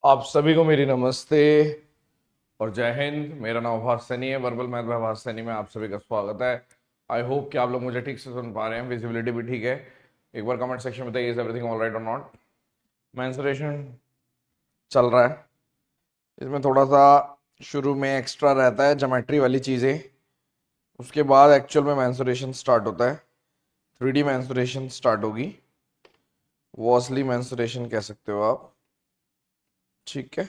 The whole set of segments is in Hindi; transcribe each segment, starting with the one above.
आप सभी को मेरी नमस्ते और जय हिंद। मेरा नाम आभास सैनी है। वर्बल मैथ बाय आभास सैनी में आप सभी का स्वागत है। आई होप कि आप लोग मुझे ठीक से सुन पा रहे हैं, विजिबिलिटी भी ठीक है। एक बार कमेंट सेक्शन में बताइए, इज एवरीथिंग ऑल राइट और नॉट। मेंसुरेशन चल रहा है, इसमें थोड़ा सा शुरू में एक्स्ट्रा रहता है ज्योमेट्री वाली चीज़ें, उसके बाद एक्चुअल में मेंसुरेशन स्टार्ट होता है। 3D मेंसुरेशन स्टार्ट होगी, वो असली मेंसुरेशन कह सकते हो आप। ठीक है,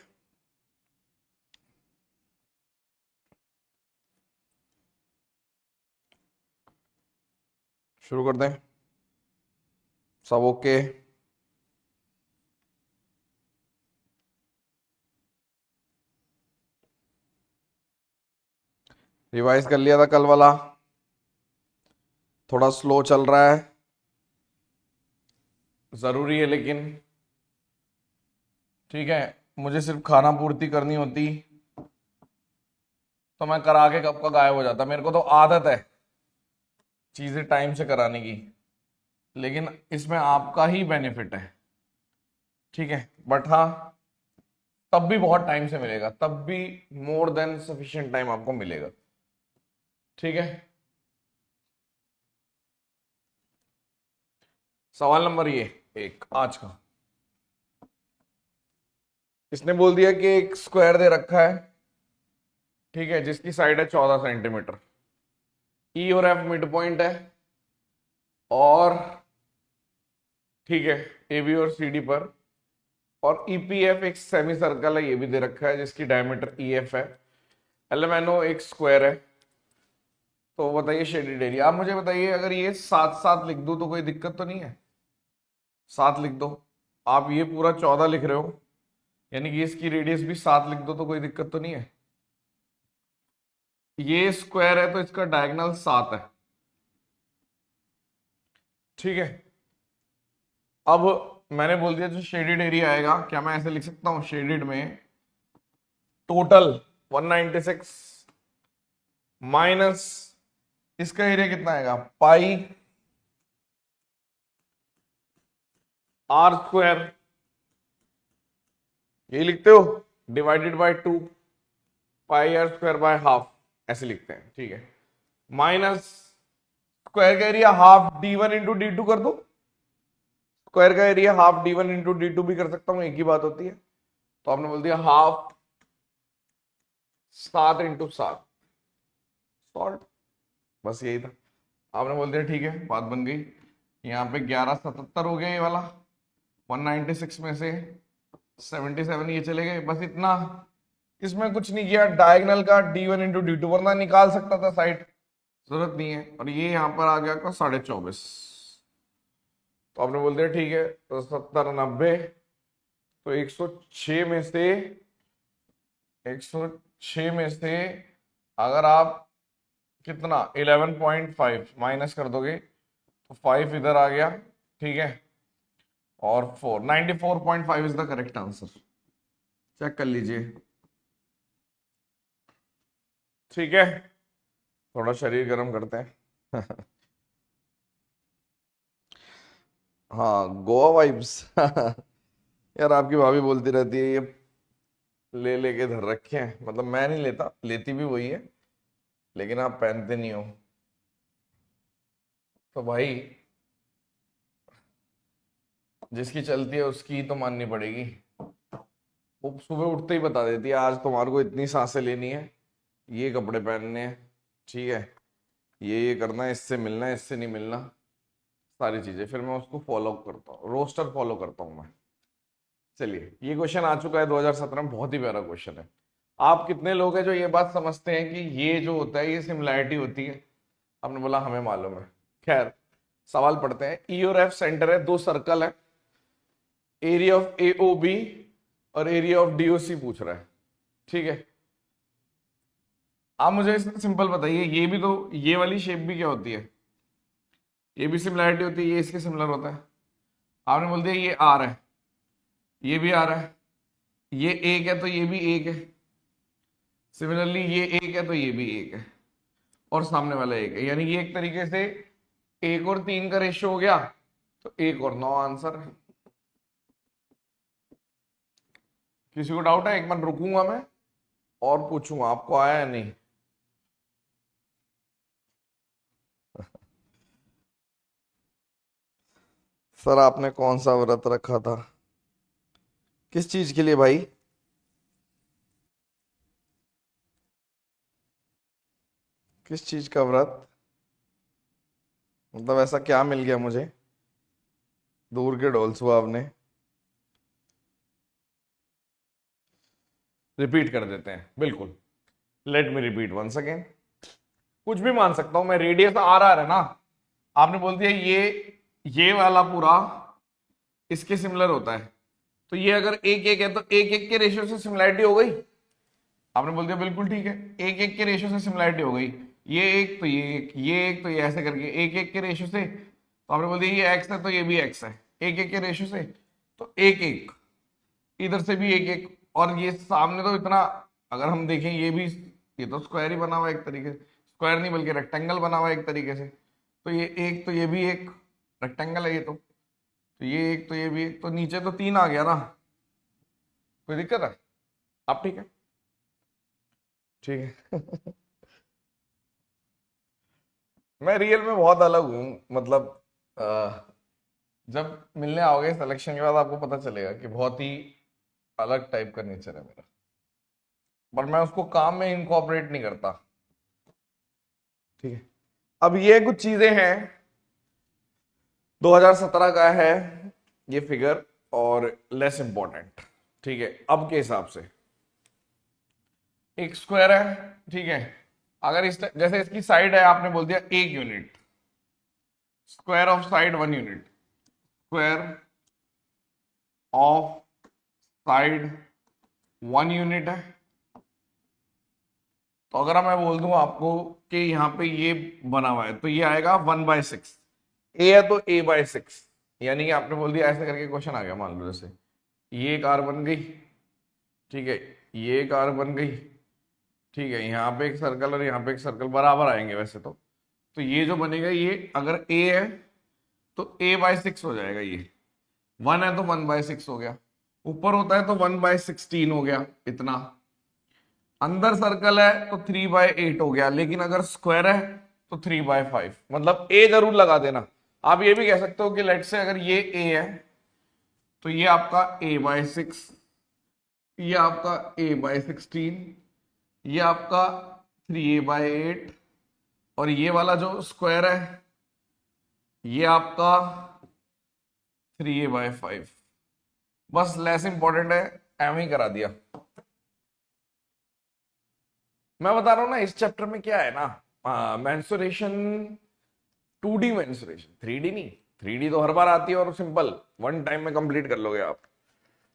शुरू कर दें। सब ओके? रिवाइज कर लिया था कल वाला, थोड़ा स्लो चल रहा है, जरूरी है लेकिन ठीक है। मुझे सिर्फ खाना पूर्ति करनी होती तो मैं करा के कब का गायब हो जाता। मेरे को तो आदत है चीजें टाइम से कराने की, लेकिन इसमें आपका ही बेनिफिट है। ठीक है, बट हाँ, तब भी बहुत टाइम से मिलेगा, तब भी मोर देन सफिशिएंट टाइम आपको मिलेगा। ठीक है, सवाल नंबर ये एक आज का, इसने बोल दिया कि एक स्क्वायर दे रखा है, ठीक है, जिसकी साइड है 14 सेंटीमीटर। ई और एफ मिड पॉइंट है, और ठीक है, ए बी और सी डी पर, और ईपीएफ एक सेमी सर्कल है, ये भी दे रखा है, जिसकी डायमीटर ईएफ है। एलएमएनओ एक स्क्वायर है। तो बताइए शेडेड एरिया। आप मुझे बताइए, अगर ये सात सात लिख दूं तो कोई दिक्कत तो नहीं है? सात लिख दो। आप ये पूरा 14 लिख रहे हो, यानी कि इसकी रेडियस भी 7 लिख दो तो कोई दिक्कत तो नहीं है? ये स्क्वायर है तो इसका डायगोनल 7 है। ठीक है, अब मैंने बोल दिया जो शेडेड एरिया आएगा, क्या मैं ऐसे लिख सकता हूं शेडेड में टोटल 196 माइनस इसका एरिया कितना आएगा, पाई आर स्क्वायर, ये लिखते हो, divided by 2 pi r square by half, ऐसे लिखते हैं। ठीक है, माइनस स्क्वायर का area half d1 into D two कर दो। स्क्वायर का area half d1 into D two भी कर सकता हूं, एक ही बात होती है। तो आपने बोल दिया हाफ 7 इंटू 7 सॉल्ट, बस यही था। आपने बोल दिया ठीक है, बात बन गई। यहाँ पे 1177 हो गया ये वाला, 196 में से 77 ये चले गए, बस इतना। इसमें कुछ नहीं किया, डायगोनल का d1 इंटू डी टू, वरना निकाल सकता था साइड, जरूरत नहीं है। और ये यहाँ पर आ गया का 24.5। तो आपने बोल दिया ठीक है, तो 70 90, तो 106 में से 106 में से अगर आप कितना 11.5 माइनस कर दोगे तो 5 इधर आ गया, ठीक है, और 4 94.5 is the correct answer. Check कर लीजिए। ठीक है, थोड़ा शरीर गर्म करते हैं। हाँ, गोवा वाइब्स। यार आपकी भाभी बोलती रहती है ये ले लेके धर रखे हैं, मतलब मैं नहीं लेता, लेती भी वही है, लेकिन आप पहनते नहीं हो। तो भाई जिसकी चलती है उसकी ही तो माननी पड़ेगी। वो सुबह उठते ही बता देती है आज तुम्हारे को इतनी सांसें लेनी है, ये कपड़े पहनने हैं, ठीक है, ये करना है, इससे मिलना है, इससे नहीं मिलना, सारी चीजें। फिर मैं उसको फॉलो करता हूँ, रोस्टर फॉलो करता हूँ मैं। चलिए, ये क्वेश्चन आ चुका है 2017 में, बहुत ही प्यारा क्वेश्चन है। आप कितने लोग हैं जो ये बात समझते हैं कि ये जो होता है ये सिमिलैरिटी होती है? आपने बोला हमें मालूम है। खैर, सवाल पढ़ते हैं। ई और एफ सेंटर है, दो सर्कल है, area of A O B और area of D O C पूछ रहा है। ठीक है, आप मुझे इसमें सिंपल बताइए, ये भी तो, ये वाली शेप भी क्या होती है, ये भी सिमिलैरिटी होती है, ये इसके सिमिलर होता है। आपने बोल दिया ये आर है, ये भी आर है, ये एक है तो ये भी एक है, सिमिलरली ये एक है तो ये भी एक है, और सामने वाला एक है, यानी ये एक तरीके से 1 और 3 का रेशियो हो गया, तो 1 और 9 आंसर है। किसी को डाउट है? एक मिनट रुकूंगा मैं और पूछूंगा आपको आया या नहीं। सर आपने कौन सा व्रत रखा था? किस चीज के लिए भाई? किस चीज का व्रत? मतलब ऐसा क्या मिल गया मुझे? दूर के ढोल सुहावने। रिपीट कर देते हैं, बिल्कुल। Let me repeat once again. कुछ भी मान सकता हूं मैं, रेडियस आ रहा है ना, आपने बोल दिया ये वाला पूरा इसके सिमिलर होता है, तो ये अगर एक एक है तो एक एक के रेशियो से सिमिलैरिटी हो गई। आपने बोल दिया बिल्कुल ठीक है, एक एक के रेशियो से सिमिलैरिटी हो गई। ये एक तो ये एक तो ये, ऐसे करके एक एक के रेशियो से। तो आपने बोल दिया ये एक्स है तो ये भी एक्स है, एक एक के रेशियो से। तो एक एक इधर से भी एक एक, और ये सामने तो इतना, अगर हम देखें ये भी, ये तो स्क्वायर ही बना हुआ है एक तरीके से, स्क्वायर नहीं बल्कि रेक्टेंगल बना हुआ है एक तरीके से। तो ये एक तो ये भी एक रेक्टेंगल है ये तो ये एक तो ये भी एक, तो नीचे तो 3 आ गया ना। कोई दिक्कत है? आप ठीक है? ठीक है। मैं रियल में बहुत अलग हूँ, मतलब जब मिलने आओगे सिलेक्शन के बाद आपको पता चलेगा कि बहुत ही अलग टाइप का नेचर है मेरा, पर मैं उसको काम में इनकॉर्पोरेट नहीं करता। ठीक है, अब ये कुछ चीजें हैं, 2017 का है ये फिगर, और लेस इंपॉर्टेंट। ठीक है, अब के हिसाब से एक स्क्वायर है, ठीक है, अगर इस जैसे इसकी साइड है, आपने बोल दिया 1 unit, square of side 1 unit, square of side 1 unit है। तो अगर मैं बोल दूं आपको कि यहाँ पे ये बना हुआ है, तो ये आएगा 1/6। ए है तो a/6, यानी कि आपने बोल दिया, ऐसे करके क्वेश्चन आ गया, मान लो जैसे ये एक आर बन गई, ठीक है, ये एक आर बन गई, ठीक है, यहाँ पे एक सर्कल और यहाँ पे एक सर्कल बराबर आएंगे वैसे तो ये जो बनेगा, ये अगर a है तो a/6 हो जाएगा, ये 1 है तो 1/6 हो गया, ऊपर होता है तो 1/16 हो गया इतना, अंदर सर्कल है तो 3/8 हो गया, लेकिन अगर स्क्वायर है तो 3/5। मतलब a जरूर लगा देना। आप ये भी कह सकते हो कि लेट से अगर ये a है तो ये आपका a/6, ये आपका a/16, ये आपका 3a/8, और ये वाला जो स्क्वायर है ये आपका 3a/5। बस लेस इंपॉर्टेंट है, एम ही करा दिया। मैं बता रहा हूं ना, इस चैप्टर में क्या है ना, मेंसुरेशन 2D मेंसुरेशन, 3D नहीं। 3D तो हर बार आती है और सिंपल 1 टाइम में कंप्लीट कर लोगे आप,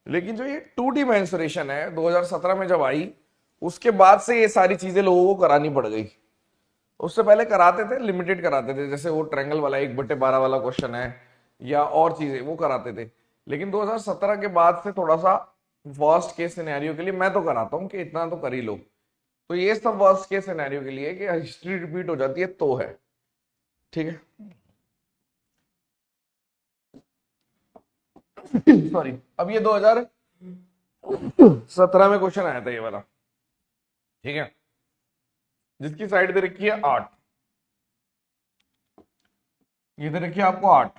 लेकिन जो ये 2D मेंसुरेशन है 2017 में जब आई, उसके बाद से ये सारी चीजें लोगों को करानी पड़ गई। उससे पहले कराते थे, लिमिटेड कराते थे, जैसे वो ट्रायंगल वाला 1/12 वाला क्वेश्चन है या और चीजें वो कराते थे, लेकिन 2017 के बाद से थोड़ा सा वर्स्ट केस सिनेरियो के लिए मैं तो कराता हूं कि इतना तो कर ही लो। तो ये सब वर्स्ट केस सिनेरियो के लिए कि हिस्ट्री रिपीट हो जाती है तो है, ठीक है। सॉरी, अब ये 2017 में क्वेश्चन आया था ये वाला, ठीक है, जिसकी साइड दे रखी है 8, ये दे रखी है आपको 8,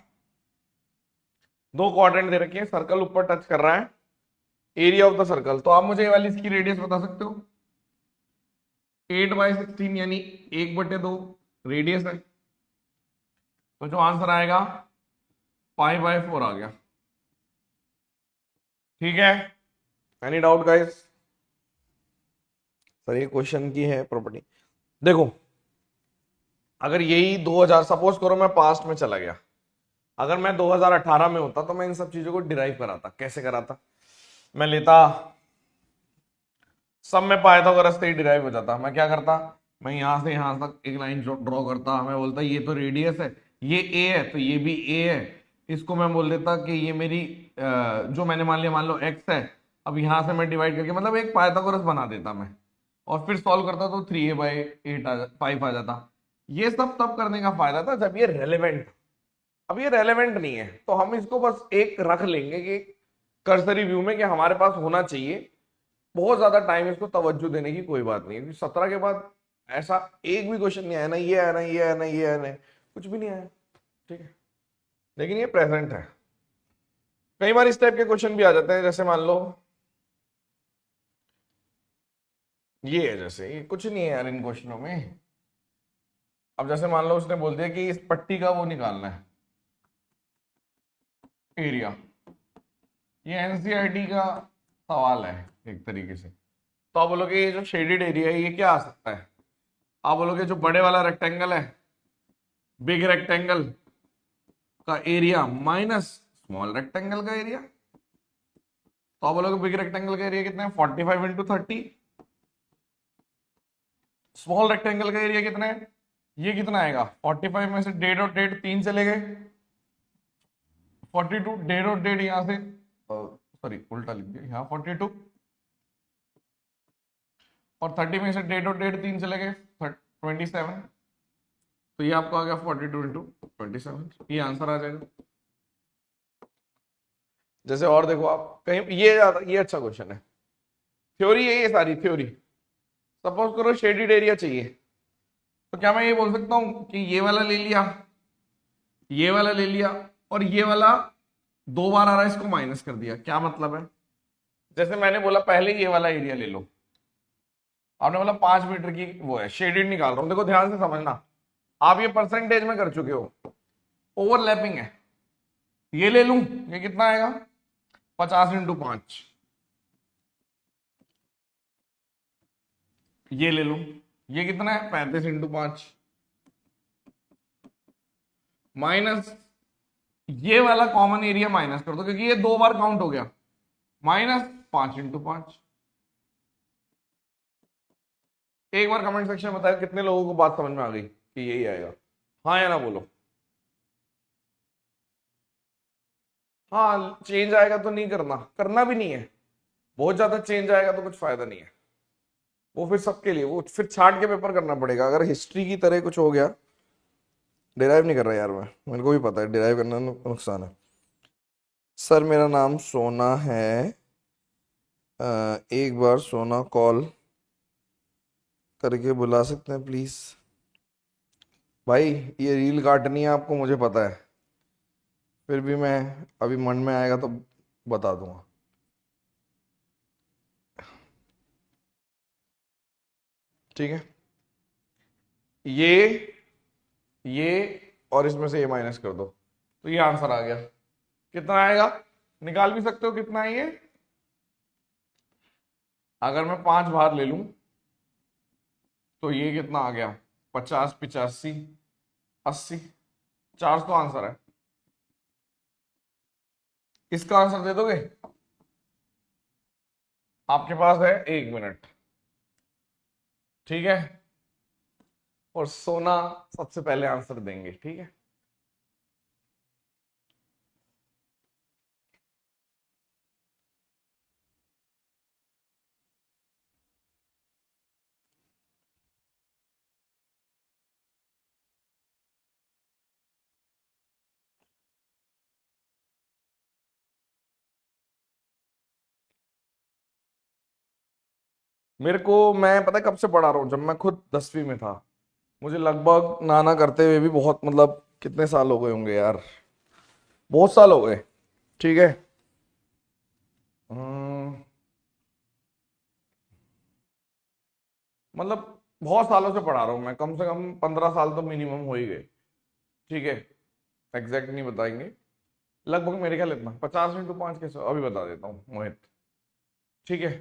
2 क्वाड्रेंट दे रखी है, सर्कल ऊपर टच कर रहा है, एरिया ऑफ द सर्कल। तो आप मुझे ये वाली इसकी रेडियस बता सकते हो? 8/16 यानी 1/2 रेडियस है, तो जो आंसर आएगा π/4 आ गया। ठीक है, एनी डाउट गाइस? सर ये क्वेश्चन की है प्रॉपर्टी। देखो, अगर यही 2000, सपोज करो मैं पास्ट में चला गया, अगर मैं 2018 में होता तो मैं इन सब चीजों को डिराइव कराता। कैसे कराता? मैं लेता, सब में पाइथागोरस से ही डिराइव हो जाता। मैं क्या करता, मैं यहां से यहां तक एक लाइन ड्रॉ करता, मैं बोलता ये तो रेडियस है, ये a है तो ये भी a है, इसको मैं बोल देता कि ये मेरी जो मैंने मान लिया, मान लो x है, अब यहां से मैं डिवाइड करके मतलब एक पाइथागोरस बना देता मैं, और फिर सॉल्व करता तो 3a/8 5 आ जाता। ये सब तब करने का फायदा था जब ये रेलेवेंट। अब ये रेलेवेंट नहीं है तो हम इसको बस एक रख लेंगे कि कर्सरी व्यू में कि हमारे पास होना चाहिए, बहुत ज्यादा टाइम इसको तवज्जो देने की कोई बात नहीं है, क्योंकि 17 के बाद ऐसा एक भी क्वेश्चन नहीं आया ना, ये आया ना, ये आया ना, ये आया ना, कुछ भी नहीं आया। ठीक है, लेकिन ये प्रेजेंट है। कई बार इस टाइप के क्वेश्चन भी आ जाते हैं, जैसे मान लो ये है, जैसे ये कुछ नहीं है यार इन क्वेश्चनों में। अब जैसे मान लो उसने बोल दिया कि इस पट्टी का वो निकालना है एरिया, ये एनसीईआरटी का सवाल है एक तरीके से। तो आप बोलोगे ये जो शेडेड एरिया है ये क्या आ सकता है? आप बोलोगे जो बड़े वाला रेक्टेंगल है, बिग रेक्टेंगल का एरिया माइनस स्मॉल रेक्टेंगल का एरिया। तो आप बोलोगे बिग रेक्टेंगल का एरिया कितना है? 45 इंटू 30। स्मॉल रेक्टेंगल का एरिया कितना है? ये कितना आएगा? 45 में से डेढ़ और डेढ़ 3 चले गए, 42, डेढ़ और डेढ़ यहां से, सॉरी उल्टा लिख दिया, यहाँ 42, और 30 में से डेढ़ और डेढ़ 3 चले गए, 27। तो ये आपको आ गया 42 इंटू 27, ये आंसर आ जाएगा। जैसे और देखो आप कहीं, ये अच्छा क्वेश्चन है, थ्योरी है ये सारी थ्योरी। सपोज करो शेडेड एरिया चाहिए, तो क्या मैं ये बोल सकता हूं कि ये वाला ले लिया, ये वाला ले लिया, और ये वाला 2 बार आ रहा है, इसको माइनस कर दिया, क्या मतलब है? जैसे मैंने बोला पहले ये वाला एरिया ले लो, आपने बोला 5 मीटर की वो है, शेडेड निकाल रहा हूं, देखो ध्यान से समझना, आप ये परसेंटेज में कर चुके हो, ओवरलैपिंग है। ये ले लूं, ये कितना आएगा? 50 इंटू 5। ये ले लूं, ये कितना है? 35 इंटू 5, माइनस ये वाला कॉमन एरिया माइनस कर दो, क्योंकि ये 2 बार काउंट हो गया, माइनस 5 इंटू 5। एक बार कमेंट सेक्शन में बताया कितने लोगों को बात समझ में आ गई कि यही आएगा, हाँ या ना बोलो। हाँ, चेंज आएगा तो नहीं करना, करना भी नहीं है, बहुत ज्यादा चेंज आएगा तो कुछ फायदा नहीं है, वो फिर सबके लिए, वो फिर छाट के पेपर करना पड़ेगा। अगर हिस्ट्री की तरह कुछ हो गया, डिराइव नहीं कर रहा यार मैं, मेरे को भी पता है डिराइव करना नुकसान है। सर मेरा नाम सोना है, एक बार सोना कॉल करके बुला सकते हैं प्लीज? भाई ये रील काटनी है आपको, मुझे पता है, फिर भी मैं अभी मन में आएगा तो बता दूंगा। ठीक है, ये और इसमें से ये माइनस कर दो, तो ये आंसर आ गया। कितना आएगा? निकाल भी सकते हो कितना है ये। अगर मैं 5 बार ले लूं तो ये कितना आ गया? 50, 85, 80, 400 आंसर है। इसका आंसर दे दोगे? आपके पास है 1 मिनट, ठीक है, और सोना सबसे पहले आंसर देंगे, ठीक है। मेरे को, मैं पता है कब से पढ़ा रहा हूँ, जब मैं खुद 10वीं में था, मुझे लगभग नाना करते हुए भी बहुत, मतलब कितने साल हो गए होंगे यार, बहुत साल हो गए, ठीक है। मतलब बहुत सालों से पढ़ा रहा हूँ मैं, कम से कम 15 साल तो मिनिमम हो ही गए, ठीक है। एग्जैक्ट नहीं बताएंगे, लगभग मेरे ख्याल इतना, 50 इंटू 5 कैसे, अभी बता देता हूँ मोहित, ठीक है।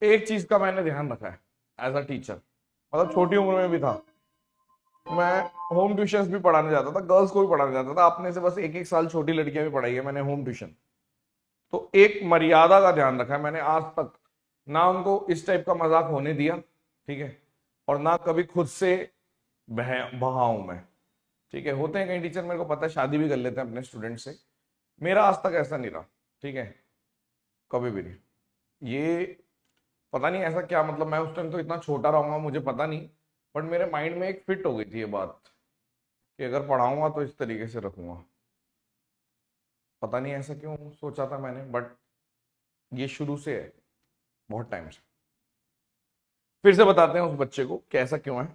एक चीज का मैंने ध्यान रखा है एज अ टीचर, मतलब छोटी उम्र में भी था, मैं होम ट्यूशन भी पढ़ाने जाता था, गर्ल्स को भी पढ़ाने जाता था, अपने से बस 1-1 साल छोटी लड़कियां भी पढ़ाई है मैंने होम ट्यूशन। तो एक मर्यादा का ध्यान रखा है मैंने आज तक, ना उनको इस टाइप का मजाक होने दिया, ठीक है, और ना कभी खुद से बहाऊं मैं, ठीक है। होते हैं कई टीचर, मेरे को पता है, शादी भी कर लेते हैं अपने स्टूडेंट से, मेरा आज तक ऐसा नहीं रहा, ठीक है, कभी भी नहीं। ये पता नहीं ऐसा क्या, मतलब मैं उस टाइम तो इतना छोटा रहूंगा मुझे पता नहीं, बट मेरे माइंड में एक फिट हो गई थी ये बात कि अगर पढ़ाऊंगा तो इस तरीके से रखूंगा। पता नहीं ऐसा क्यों सोचा था मैंने, बट ये शुरू से है, बहुत टाइम से। फिर से बताते हैं उस बच्चे को कि ऐसा क्यों है।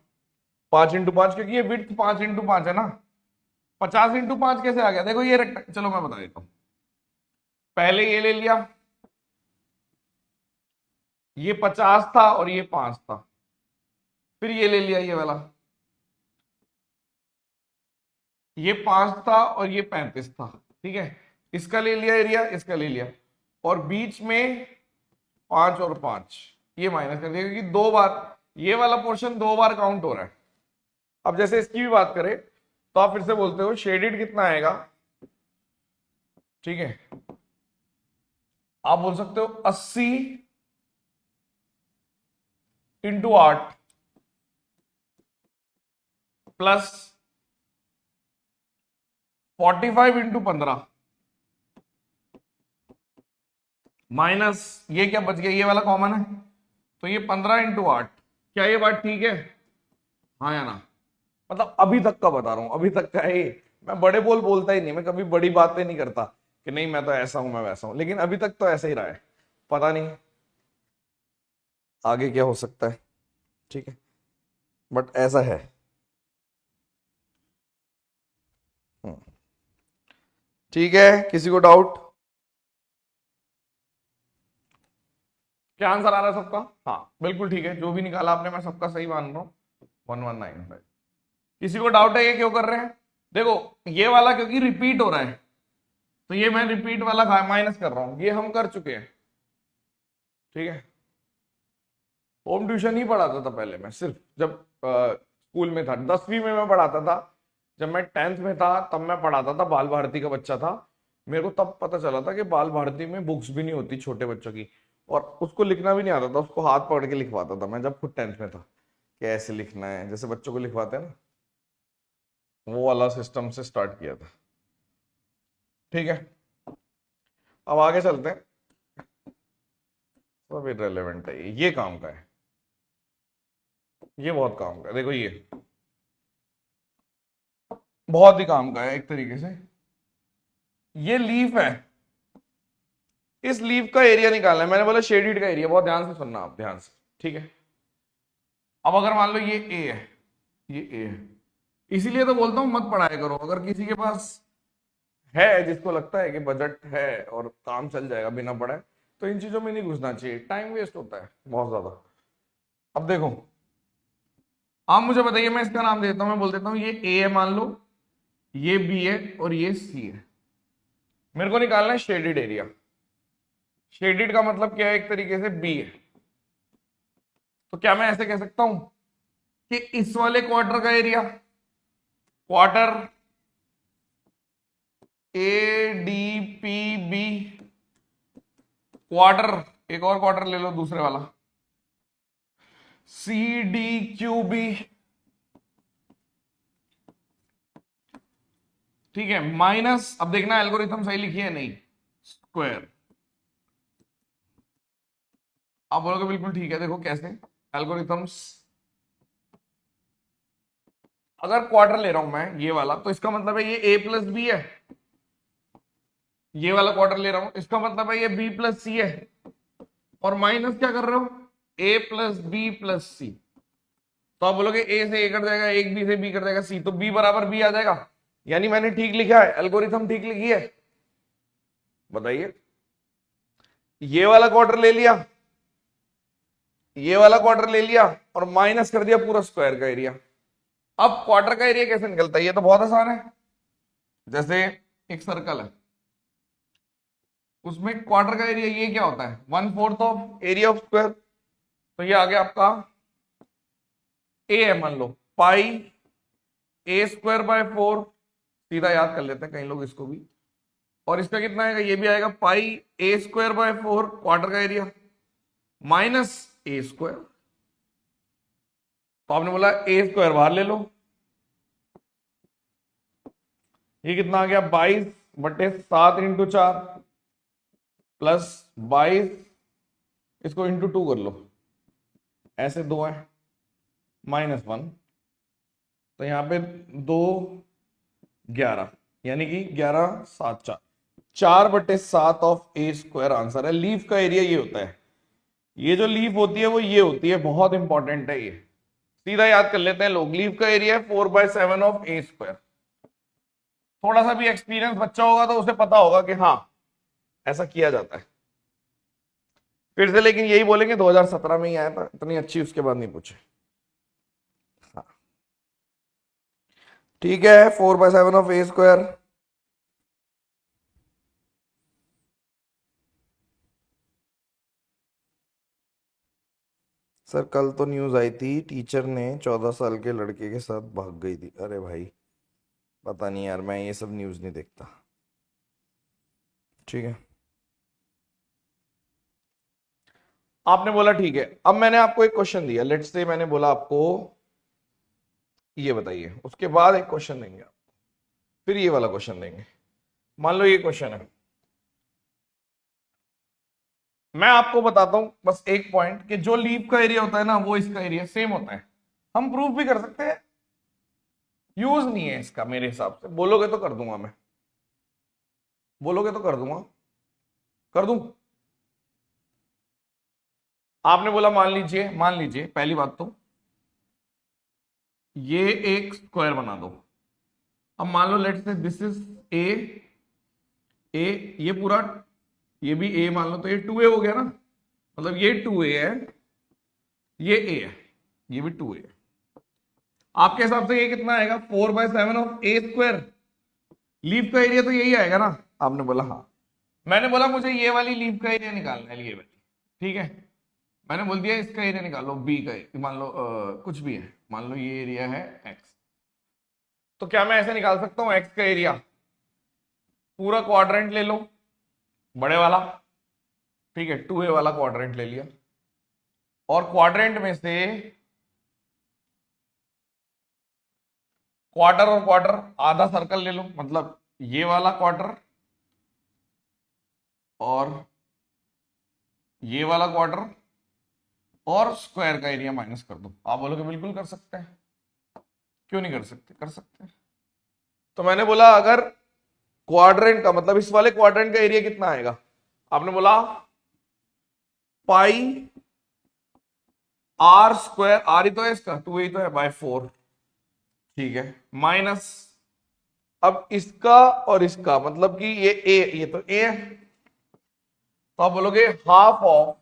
5 × 5, क्योंकि ये विड्थ 5 × 5 है ना। 50 × 5 कैसे आ गया? देखो ये चलो मैं बता देता हूं। पहले ये ले लिया, ये 50 था और ये 5 था। फिर ये ले लिया, ये वाला, ये 5 था और ये 35 था। ठीक है, इसका ले लिया एरिया, इसका ले लिया, और बीच में 5 और 5 ये माइनस कर दिया, क्योंकि 2 बार ये वाला पोर्शन 2 बार काउंट हो रहा है। अब जैसे इसकी भी बात करें तो आप फिर से बोलते हो शेडेड कितना आएगा। ठीक है, आप बोल सकते हो 80 × 8 प्लस 45 × 15 माइनस ये क्या बच गया, ये वाला कॉमन है, तो ये 15 × 8। क्या ये बात ठीक है? हाँ या ना? मतलब अभी तक का बता रहा हूं, अभी तक का है ये। मैं बड़े बोल बोलता ही नहीं, मैं कभी बड़ी बातें नहीं करता कि नहीं मैं तो ऐसा हूं, मैं वैसा हूं, लेकिन अभी तक तो ऐसा ही रहा है। पता नहीं आगे क्या हो सकता है, ठीक है, बट ऐसा है। ठीक है, किसी को डाउट? क्या आंसर आ रहा है सबका? हाँ बिल्कुल ठीक है, जो भी निकाला आपने मैं सबका सही मान रहा हूँ। 1195। किसी को डाउट है ये क्यों कर रहे हैं? देखो ये वाला क्योंकि रिपीट हो रहा है, तो ये मैं रिपीट वाला माइनस कर रहा हूं, ये हम कर चुके हैं। ठीक है, होम ट्यूशन ही पढ़ाता था पहले मैं, सिर्फ जब स्कूल में था। 10वीं में मैं पढ़ाता था, जब मैं 10th में था तब मैं पढ़ाता था, बाल भारती का बच्चा था। मेरे को तब पता चला था कि बाल भारती में बुक्स भी नहीं होती छोटे बच्चों की, और उसको लिखना भी नहीं आता था, उसको हाथ पकड़ के लिखवाता था मैं, जब खुद 10th में था कि ऐसे लिखना है जैसे बच्चों को लिखवाते हैं ना, वो वाला सिस्टम से स्टार्ट किया था। ठीक है, अब आगे चलते हैं। सब इररिलेवेंट है ये काम का है, ये बहुत काम का है। देखो ये बहुत ही काम का है एक तरीके से। ये लीफ है, इस लीफ का एरिया निकालना है। मैंने बोला शेडेड का एरिया, बहुत ध्यान से सुनना आप, ध्यान से। ठीक है, अब अगर मान लो ये ए है, ये ए है, इसीलिए तो बोलता हूं मत पढ़ाया करो। अगर किसी के पास है, जिसको लगता है कि बजट है और काम चल जाएगा बिना पढ़ाए, तो इन चीजों में नहीं घुसना चाहिए, टाइम वेस्ट होता है बहुत ज्यादा। अब देखो, आप मुझे बताइए, मैं इसका नाम देता हूं, मैं बोल देता हूं ये ए है मान लो, ये बी है और ये सी है। मेरे को निकालना है शेडेड एरिया। शेडेड का मतलब क्या है? एक तरीके से बी है। तो क्या मैं ऐसे कह सकता हूं कि इस वाले क्वार्टर का area, quarter A D P B, quarter एक और क्वार्टर ले लो दूसरे वाला, सी डी क्यू बी। ठीक है, माइनस, अब देखना एल्गोरिथम सही लिखी है नहीं, स्क्वायर। आप बोलोगे बिल्कुल ठीक है, देखो कैसे एल्गोरिथम्स। अगर क्वार्टर ले रहा हूं मैं ये वाला, तो इसका मतलब है ये ए प्लस बी है। ये वाला क्वार्टर ले रहा हूं, इसका मतलब है ये बी प्लस सी है। और माइनस क्या कर रहे हो? ए प्लस बी प्लस सी। तो आप बोलोगे ए से ए कट जाएगा, एक बी से बी कट जाएगा, सी तो बी बराबर बी आ जाएगा। यानी मैंने ठीक लिखा है, एल्गोरिथम ठीक लिखी है। बताइए, ये वाला क्वार्टर ले लिया, ये वाला क्वार्टर ले लिया और माइनस कर दिया पूरा स्क्वायर का एरिया। अब क्वार्टर का एरिया कैसे निकलता है? ये तो बहुत आसान है। जैसे एक सर्कल है, उसमें क्वार्टर का एरिया ये क्या होता है? 1/4 ऑफ एरिया ऑफ स्क्वायर। तो ये आ गया आपका ए है मान लो, पाई ए स्क्वायर बाय 4, सीधा याद कर लेते हैं कई लोग इसको भी। और इसका कितना आएगा? ये भी आएगा पाई ए स्क्वायर बाय 4 क्वार्टर का एरिया, माइनस ए स्क्वायर। तो आपने बोला ए स्क्वायर बाहर ले लो, ये कितना आ गया? 22/7 × 4 प्लस 22, इसको × 2 कर लो, ऐसे 2 है, -1, तो यहां पे 2 11, यानी कि 11 7 4 4/7 ऑफ ए स्क्वायर आंसर है। लीफ का एरिया ये होता है, ये जो लीफ होती है वो ये होती है, बहुत इंपॉर्टेंट है ये, सीधा याद कर लेते हैं लोग। लीफ का एरिया है 4/7 ऑफ ए स्क्वायर। थोड़ा सा भी एक्सपीरियंस बच्चा होगा तो उसे पता होगा कि हाँ ऐसा किया जाता है। फिर से लेकिन यही बोलेंगे 2017 में ही आया था, इतनी अच्छी उसके बाद नहीं पूछे। हाँ ठीक है, 4/7 ऑफ ए स्क्वायर। सर कल तो न्यूज आई थी, टीचर ने 14 साल के लड़के के साथ भाग गई थी। अरे भाई पता नहीं यार, मैं ये सब न्यूज नहीं देखता। ठीक है, आपने बोला ठीक है। अब मैंने आपको एक क्वेश्चन दिया, लेट्स से मैंने बोला आपको ये बताइए, उसके बाद एक क्वेश्चन देंगे आप, फिर ये वाला क्वेश्चन देंगे। मान लो ये क्वेश्चन है, मैं आपको बताता हूं बस एक पॉइंट कि जो लीफ का एरिया होता है ना वो इसका एरिया सेम होता है। हम प्रूफ भी कर सकते हैं, यूज नहीं है इसका मेरे हिसाब से। बोलोगे तो कर दूंगा मैं, बोलोगे तो कर दूंगा, कर दूं। आपने बोला मान लीजिए पहली बात तो ये एक स्क्वायर बना दो। अब मान लो let's say this is a, ये पूरा, ये भी ए मान लो, तो ये 2a हो गया ना, मतलब ये 2a है, ये a है, ये भी 2a है। आपके हिसाब से ये कितना आएगा? 4/7 ऑफ ए स्क्वायर। लीफ का एरिया तो यही आएगा ना। आपने बोला हाँ, मैंने बोला मुझे ये वाली लीफ का एरिया निकालना है, ये वाली, ठीक है। मैंने बोल दिया इसका एरिया निकालो, बी का, मान लो कुछ भी है, मान लो ये एरिया है एक्स। तो क्या मैं ऐसे निकाल सकता हूं एक्स का एरिया? पूरा क्वाड्रेंट ले लो बड़े वाला, ठीक है, 2a वाला क्वाड्रेंट ले लिया, और क्वाड्रेंट में से क्वार्टर और क्वार्टर आधा सर्कल ले लो, मतलब ये वाला क्वार्टर और ये वाला क्वार्टर, और स्क्वायर का एरिया माइनस कर दो। आप बोलोगे बिल्कुल कर सकते हैं, क्यों नहीं कर सकते? कर सकते हैं। तो मैंने बोला अगर क्वाड्रेंट का मतलब इस वाले क्वाड्रेंट का एरिया कितना आएगा? आपने बोला पाई आर स्क्वायर, आर ही तो है इसका, 2a ही तो है, बाय 4, ठीक है, माइनस, अब इसका और इसका मतलब कि ये a, ये तो a है, तो आप बोलोगे half of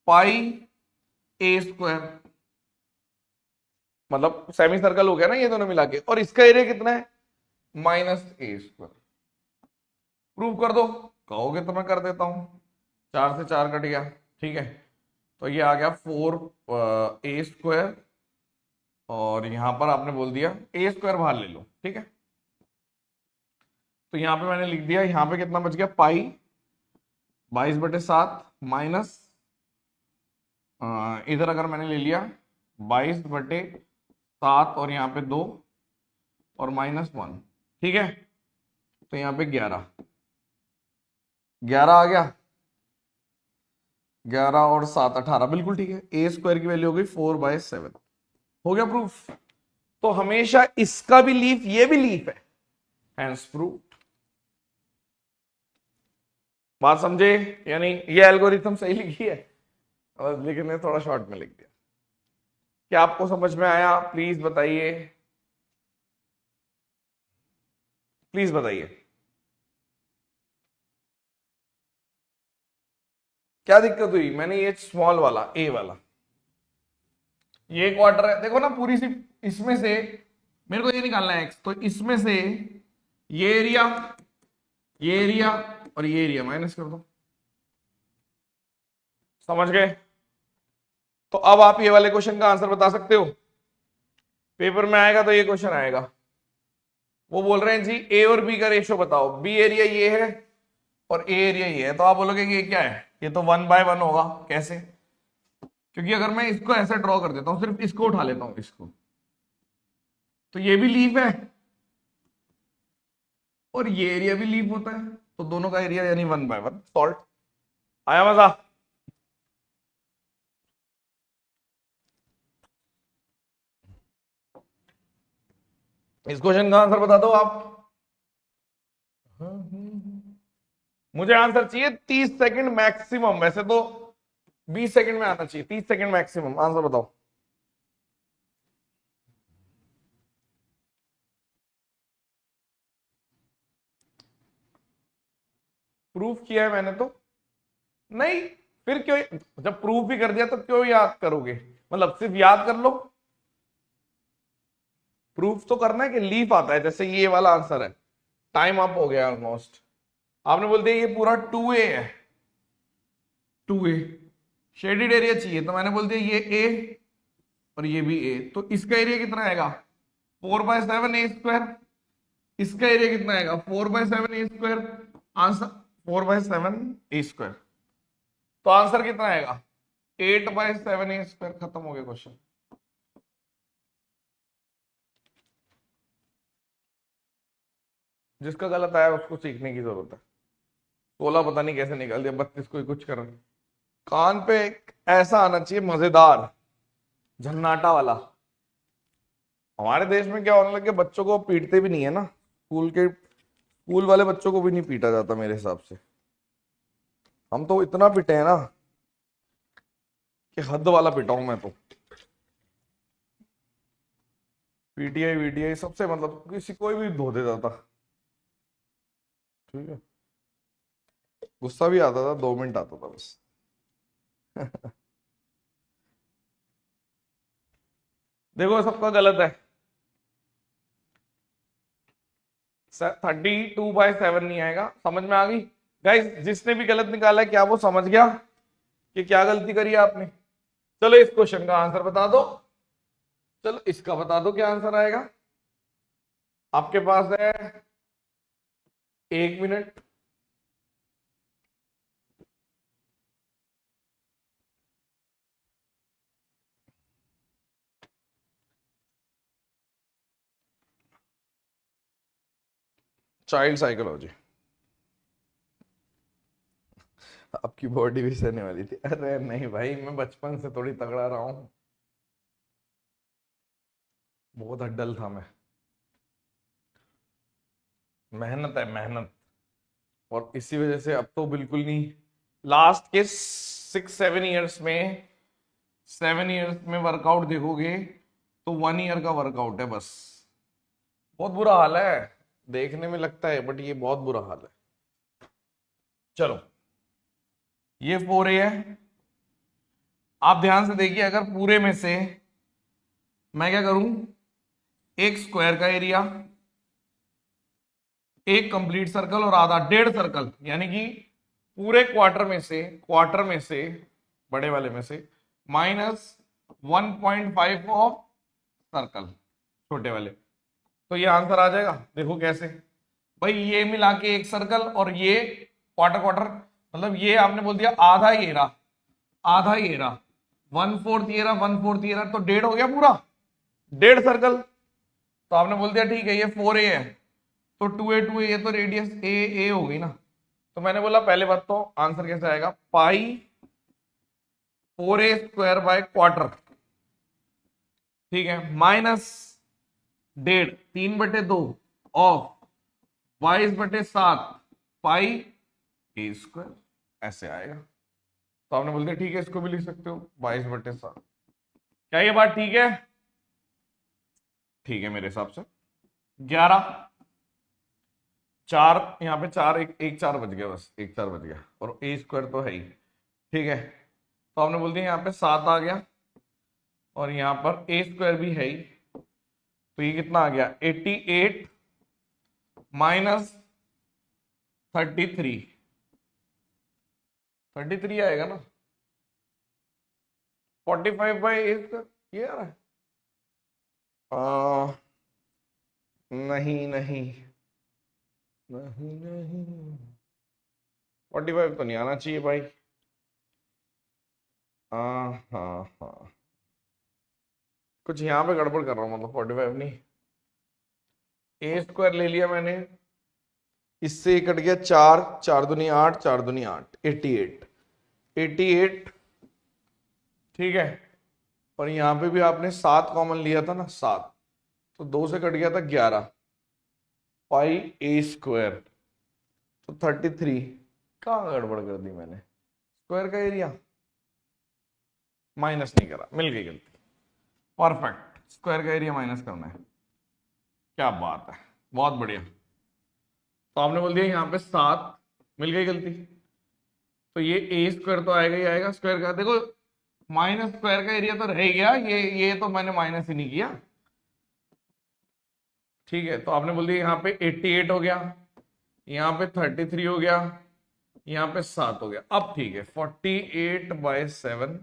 pi a square, मतलब सेमी सर्कल हो गया ना ये दोनों मिला के, और इसका एरिया कितना है? -a²। प्रूव कर दो, कहोगे तो मैं कर देता हूं, 4 से 4 कट गया, ठीक है। तो ये आ गया 4a², और यहां पर आपने बोल दिया a² बाहर ले लो, ठीक है। तो यहां पे मैंने लिख दिया, यहां पे कितना बच गया? पाई 22/7 माइनस, इधर अगर मैंने ले लिया 22/7 और यहाँ पे 2 और -1, ठीक है, तो यहाँ पे 11 आ गया, 11 और 7 18, बिल्कुल ठीक है। a² की वैल्यू हो गई 4/7, हो गया प्रूफ। तो हमेशा इसका भी लीफ, ये भी लीफ है, हैंस प्रूफ। बात समझे? यानी ये एल्गोरिथम सही लिखी है, लेकिन मैं थोड़ा शॉर्ट में लिख दिया। क्या आपको समझ में आया? प्लीज बताइए, प्लीज बताइए क्या दिक्कत हुई? मैंने ये स्मॉल वाला ए वाला, ये क्वार्टर है, देखो ना पूरी सी, इसमें से मेरे को ये निकालना है एक्स, तो इसमें से ये एरिया, ये एरिया और ये एरिया माइनस कर दो, समझ गए? तो अब आप ये वाले क्वेश्चन का आंसर बता सकते हो, पेपर में आएगा तो ये क्वेश्चन आएगा। वो बोल रहे हैं जी ए और बी का रेशियो बताओ, बी एरिया ये है और ए एरिया ये है, तो आप बोलोगे कि ये क्या है? ये तो 1/1 होगा। कैसे? क्योंकि अगर मैं इसको ऐसे ड्रॉ कर देता हूं, सिर्फ इसको उठा लेता हूं, इसको, तो ये भी लीफ है और ये एरिया भी लीफ होता है, तो दोनों का एरिया यानी 1/1 सॉल्ट। आया मजा? इस क्वेश्चन का आंसर बता दो आप। मुझे आंसर चाहिए 30 सेकंड मैक्सिमम, वैसे तो 20 सेकंड में आना चाहिए, 30 सेकंड मैक्सिमम। आंसर बताओ। प्रूफ किया है मैंने तो। नहीं, फिर क्यों, जब प्रूफ ही कर दिया तो क्यों याद करोगे, मतलब सिर्फ याद कर लो। प्रूफ तो करना है कि लीफ आता है, जैसे ये वाला आंसर है। टाइम अप हो गया ऑलमोस्ट। आपने बोल दिया ये पूरा 2A है, 2A शेडेड एरिया चाहिए, तो मैंने बोल दिया ये A और ये भी A, तो इसका एरिया कितना आएगा 4/7 A²। इसका एरिया कितना आएगा 4/7 A²। Answer 4/7 A²। तो आंसर कितना आएगा 8/7 A²। खत्म हो गया क्वेश्चन। जिसका गलत आया उसको सीखने की जरूरत है। 16 पता नहीं कैसे निकाल दिया, 32 को ही कुछ कर। कान पे एक ऐसा आना चाहिए मजेदार झन्नाटा वाला। हमारे देश में क्या होने लगे, बच्चों को पीटते भी नहीं है ना, स्कूल वाले बच्चों को भी नहीं पीटा जाता मेरे हिसाब से। हम तो इतना पिटे हैं ना कि हद वाला पिटा हूं मैं तो। पीटीआई वीटीआई सबसे, मतलब किसी कोई भी धो देता था। ठीक है, गुस्सा भी आता था, 2 मिनट आता था बस। देखो सबका गलत है। 32/7 नहीं आएगा। समझ में आ गई गाइस? जिसने भी गलत निकाला है क्या वो समझ गया कि क्या गलती करी है आपने? चलो इस क्वेश्चन का आंसर बता दो। चलो इसका बता दो क्या आंसर आएगा। आपके पास है 1 मिनट। Child psychology. आपकी बॉडी भी सहने वाली थी। अरे नहीं भाई, मैं बचपन से थोड़ी तगड़ा रहा हूं, बहुत अड्डल था मैं। मेहनत है मेहनत, और इसी वजह से अब तो बिल्कुल नहीं। लास्ट के 6-7 ईयर्स में, 7 ईयर्स में वर्कआउट देखोगे तो 1 ईयर का वर्कआउट है बस। बहुत बुरा हाल है, देखने में लगता है बट ये बहुत बुरा हाल है। चलो ये 4A है। आप ध्यान से देखिए, अगर पूरे में से मैं क्या करूं, एक स्क्वायर का एरिया, एक कंप्लीट सर्कल और आधा 1.5 सर्कल, यानी कि पूरे क्वार्टर में से बड़े वाले में से -1.5 ऑफ सर्कल छोटे वाले, तो ये आंसर आ जाएगा। देखो कैसे भाई, ये मिला के एक सर्कल और ये क्वार्टर क्वार्टर, मतलब ये आपने बोल दिया आधा ये रहा, आधा ये रहा, 1/4 ये रहा, 1/4 ये रहा, तो 1.5 हो गया पूरा, 1.5 सर्कल। तो आपने बोल दिया ठीक है ये 4A है, तो 2A ये तो रेडियस ए हो गई ना। तो मैंने बोला पहले बात तो आंसर कैसे आएगा, π4A² ठीक है, -1.5 3/2 ऑफ 22/7 πA², ऐसे आएगा। तो आपने बोल दिया ठीक है, इसको भी लिख सकते हो 22/7। क्या ये बात ठीक है? ठीक है मेरे हिसाब से। 11 4, यहाँ पे 4 एक 4 बज गया, बस 1 4 बज गया, और A² तो है ही। ठीक है, तो आपने बोल दिया यहाँ पे 7 आ गया, और यहाँ पर A² भी है ही, तो ये कितना आ गया 88 -33, 33 आएगा ना। 45/A², ये आ रहा है। नहीं नहीं नहीं नहीं, 45 तो नहीं आना चाहिए भाई। हाँ हाँ हाँ, कुछ यहाँ पे गड़बड़ कर रहा हूँ, मतलब 45 नहीं, A² ले लिया मैंने, इससे कट गया 4 4 दूनी 8 4 दूनी 8, 88 ठीक है। और यहाँ पे भी आपने 7 कॉमन लिया था ना, 7, तो 2 से कट गया था 11 πA², तो 33 कहाँ गड़बड़ कर दी मैंने? स्क्वायर का एरिया माइनस नहीं करा, मिल गई गलती। परफेक्ट, स्क्वायर का एरिया माइनस करना है। क्या बात है, बहुत बढ़िया। तो आपने बोल दिया यहाँ पे 7, मिल गई गलती। तो ये ए स्क्वायर तो आएगा ही आएगा, स्क्वायर का देखो माइनस स्क्वायर का एरिया तो रह ही गया, ये तो मैंने माइनस ही नहीं किया। ठीक है, तो आपने बोल दिया यहाँ पे 88 हो गया, यहाँ पे 33 हो गया, यहाँ पे 7 हो गया। अब ठीक है, 48/7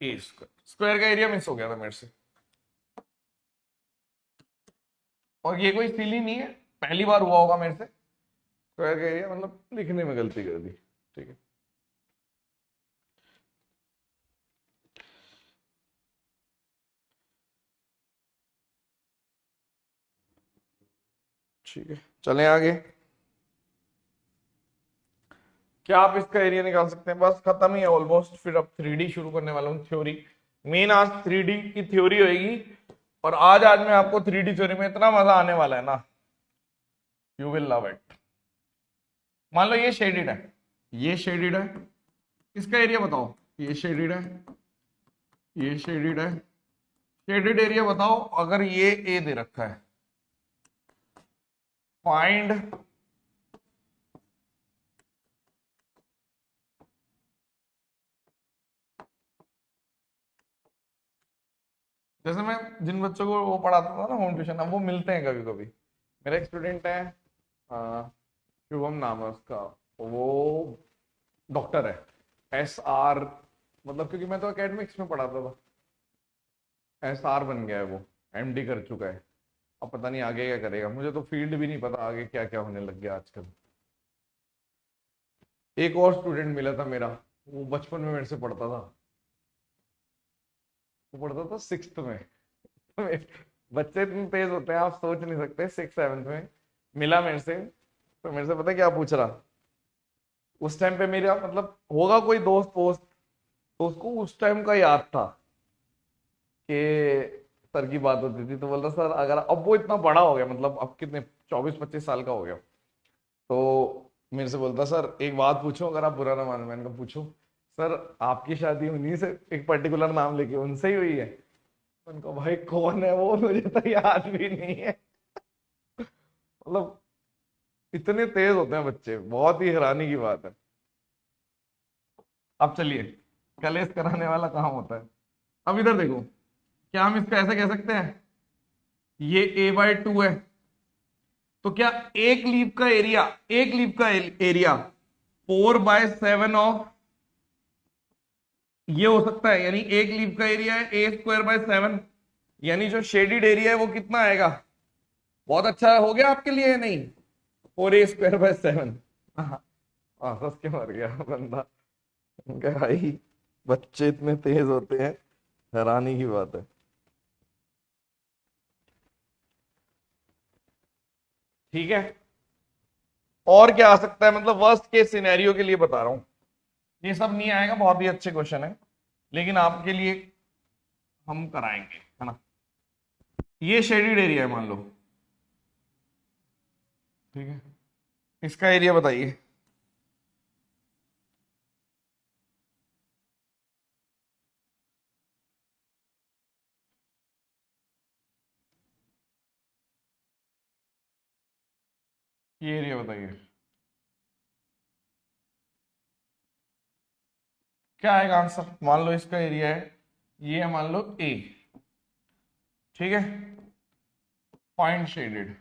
ए स्क्वायर। स्क्वायर का एरिया मिस हो गया था मेरे से, और ये कोई सिली नहीं है, पहली बार हुआ होगा मेरे से। स्क्वायर का एरिया मतलब लिखने में गलती कर दी। ठीक है, ठीक है, चलें आगे। क्या आप इसका एरिया निकाल सकते हैं? बस खत्म ही है ऑलमोस्ट। फिर अब 3D शुरू करने वाला हूँ, थ्योरी। मेन आज 3D की थ्योरी होगी, और आज मैं आपको 3D थ्योरी में इतना मजा आने वाला है ना, यू विल लव इट। मान लो ये शेडेड है, ये शेडेड है, इसका एरिया बताओ। ये शेडेड है, ये शेडेड है, शेडेड एरिया बताओ। अगर ये ए दे रखा है, फाइंड जैसे मैं जिन बच्चों को वो पढ़ाता था ना होम ट्यूशन, अब वो मिलते हैं कभी कभी। मेरा एक स्टूडेंट है, शुभम नाम है उसका, वो डॉक्टर है, SR, मतलब क्योंकि मैं तो एकेडमिक्स में पढ़ाता था, SR बन गया है वो, MD कर चुका है। अब पता नहीं आगे क्या करेगा, मुझे तो फील्ड भी नहीं पता आगे क्या क्या होने लग गया आजकल। एक और स्टूडेंट मिला था मेरा, वो बचपन में मेरे से पढ़ता था, वो पढ़ता था 6th में। बच्चे इतने तेज होते हैं, आप सोच नहीं सकते। 6th-7th में मिला मेरे से, तो मेरे से पता है क्या पूछ रहा? उस टाइम पे मेरा मतलब होगा कोई दोस्त वोस्त, तो उसको उस टाइम का याद था कि सर की बात होती थी, तो बोलता सर अगर, अब वो इतना बड़ा हो गया, मतलब अब कितने 24-25 साल का हो गया, तो मेरे से बोलता सर एक बात पूछो, अगर आप बुरा ना मानो। मैंने कहा पूछो। सर आपकी शादी उन्हीं से, एक पर्टिकुलर नाम लेके, उनसे ही हुई है? मैंने कहा भाई कौन है वो, मुझे तो याद भी नहीं है। मतलब इतने तेज होते हैं बच्चे, बहुत ही हैरानी की बात है। अब चलिए, कलेश कराने वाला काम होता है। अब इधर देखो, क्या हम इसको ऐसे कह सकते हैं, ये a/2 है, तो क्या एक लीफ का एरिया, एक लीफ का एरिया 4/7 ऑफ ये हो सकता है? यानी एक लीफ का एरिया है a²/7, यानी जो शेडिड एरिया है वो कितना आएगा? बहुत अच्छा हो गया आपके लिए, नहीं 4a²/7। हंस के मर गया बंदा। क्या भाई, बच्चे इतने तेज होते हैं, हैरानी की बात है। ठीक है, और क्या आ सकता है? मतलब वर्स्ट केस सिनेरियो के लिए बता रहा हूं, ये सब नहीं आएगा, बहुत ही अच्छे क्वेश्चन है, लेकिन आपके लिए हम कराएंगे, है ना। ये शेडिड एरिया है मान लो, ठीक है, इसका एरिया बताइए। ये एरिया बताइए, क्या आएगा आंसर? मान लो इसका एरिया है, ये है मान लो ए, ठीक है, फाइंड शेडेड।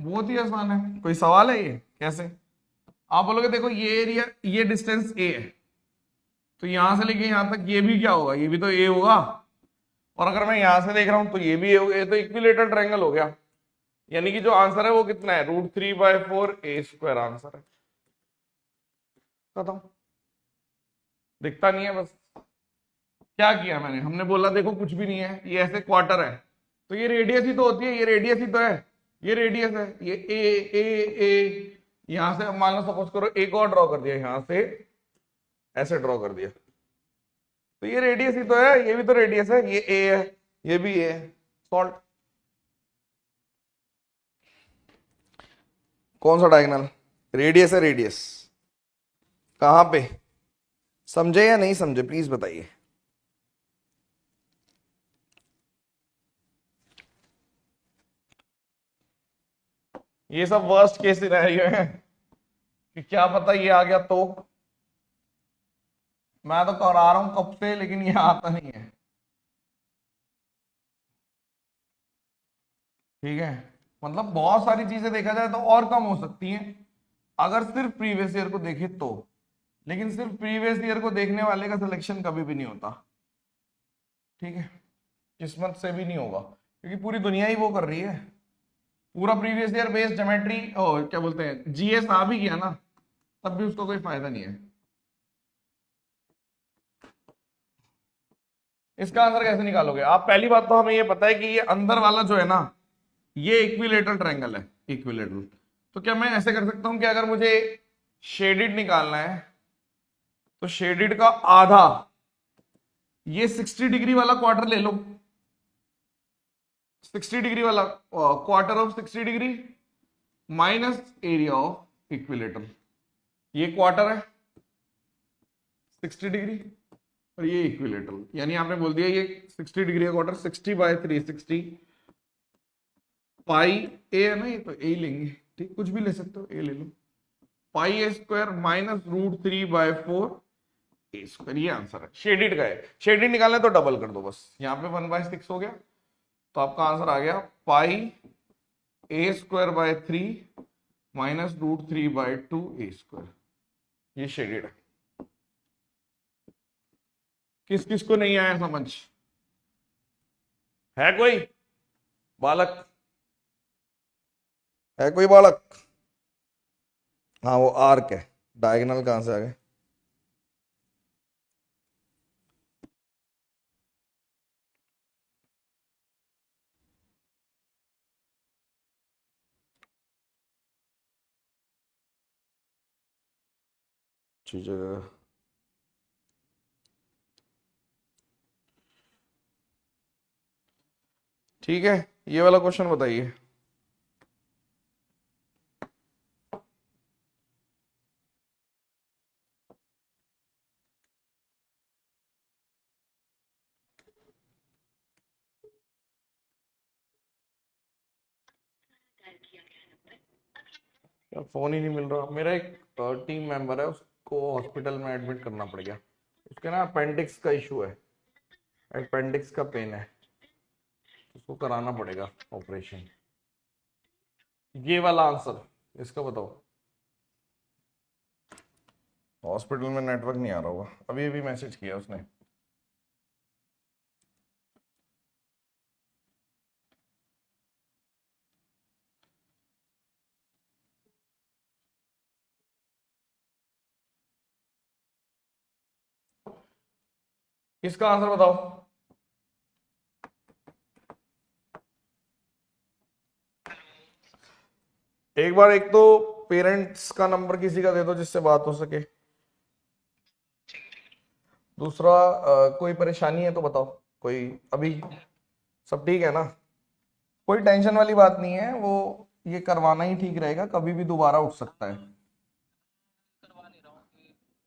बहुत ही आसान है, कोई सवाल है ये? कैसे? आप बोलोगे देखो ये एरिया, ये डिस्टेंस ए है, तो यहां से लेके यहां तक ये भी क्या होगा? ये भी तो ए होगा। और अगर मैं यहां से देख रहा हूं तो ये भी ए होगा, ये तो इक्विलेटरल ट्रायंगल हो गया। यानी कि जो आंसर है वो कितना है? √3/4 a² आंसर है। खत्म, दिखता नहीं है बस। क्या किया मैंने? हमने बोला देखो कुछ भी नहीं है, ये ऐसे क्वार्टर है, तो ये रेडियस ही तो होती है, ये रेडियस ही तो है, ये रेडियस है, ये ए। यहां से मान लो सपोज करो एक और ड्रॉ कर दिया, यहां से ऐसे ड्रॉ कर दिया, तो ये रेडियस ही तो है, ये भी तो रेडियस है, ये ए है, ये भी ए है। सॉल्ट। कौन सा डायगोनल? रेडियस है, रेडियस कहां पे? समझे या नहीं समझे प्लीज बताइए। ये सब वर्स्ट केस सिनेरियो है कि क्या पता ये आ गया तो। मैं तो करा रहा हूं कब से, लेकिन ये आता नहीं है। ठीक है, मतलब बहुत सारी चीजें देखा जाए तो और कम हो सकती हैं अगर सिर्फ प्रीवियस ईयर को देखे तो, लेकिन सिर्फ प्रीवियस ईयर को देखने वाले का सिलेक्शन कभी भी नहीं होता। ठीक है, किस्मत से भी नहीं होगा, क्योंकि पूरी दुनिया ही वो कर रही है। पूरा प्रीवियस ईयर बेस्ड ज्योमेट्री और क्या बोलते हैं जीएस आ भी गया ना, तब भी उसको कोई फायदा नहीं है। इसका आंसर कैसे निकालोगे आप? पहली बात तो हमें ये पता है कि ये अंदर वाला जो है ना, ये इक्विलेटरल ट्रायंगल है, इक्विलेटरल। तो क्या मैं ऐसे कर सकता हूं कि अगर मुझे शेडेड निकालना है तो शेडेड का आधा, ये 60 डिग्री वाला क्वार्टर ले लो, 60 डिग्री वाला quarter of 60 degree minus area of equilateral. ये क्वार्टर है 60 डिग्री और ये इक्विलेटरल, यानी आपने बोल दिया ये 60 डिग्री का क्वार्टर 60/360 पाई ए है ना, ये तो ए लेंगे, ठीक, कुछ भी ले सकते हो, ए ले लो, पाई a square minus √3/4 A square. ये आंसर है, शेडेड का है। शेडेड निकालना है तो डबल कर दो बस, यहाँ पे 1/6 हो गया, तो आपका आंसर आ गया pi a square by 3 minus √3/2 a square. ये शेडेड है। किस किस को नहीं आया समझ? है कोई बालक? है कोई बालक? हाँ, वो आर्क है, डायगोनल कहां से आ गए? जगह ठीक है, ये वाला क्वेश्चन बताइए। यार फोन ही नहीं मिल रहा। मेरा एक टीम मेंबर है, उसको हॉस्पिटल में एडमिट करना पड़ गया, उसके ना अपेंडिक्स का इशू है, अपेंडिक्स का पेन है, उसको कराना पड़ेगा ऑपरेशन। ये वाला आंसर इसका बताओ। हॉस्पिटल में नेटवर्क नहीं आ रहा होगा, अभी अभी मैसेज किया उसने। इसका आंसर बताओ। एक बार एक तो पेरेंट्स का नंबर किसी का दे दो जिससे बात हो सके। दूसरा कोई परेशानी है तो बताओ, कोई अभी सब ठीक है ना? कोई टेंशन वाली बात नहीं है, वो ये करवाना ही ठीक रहेगा, कभी भी दोबारा उठ सकता है।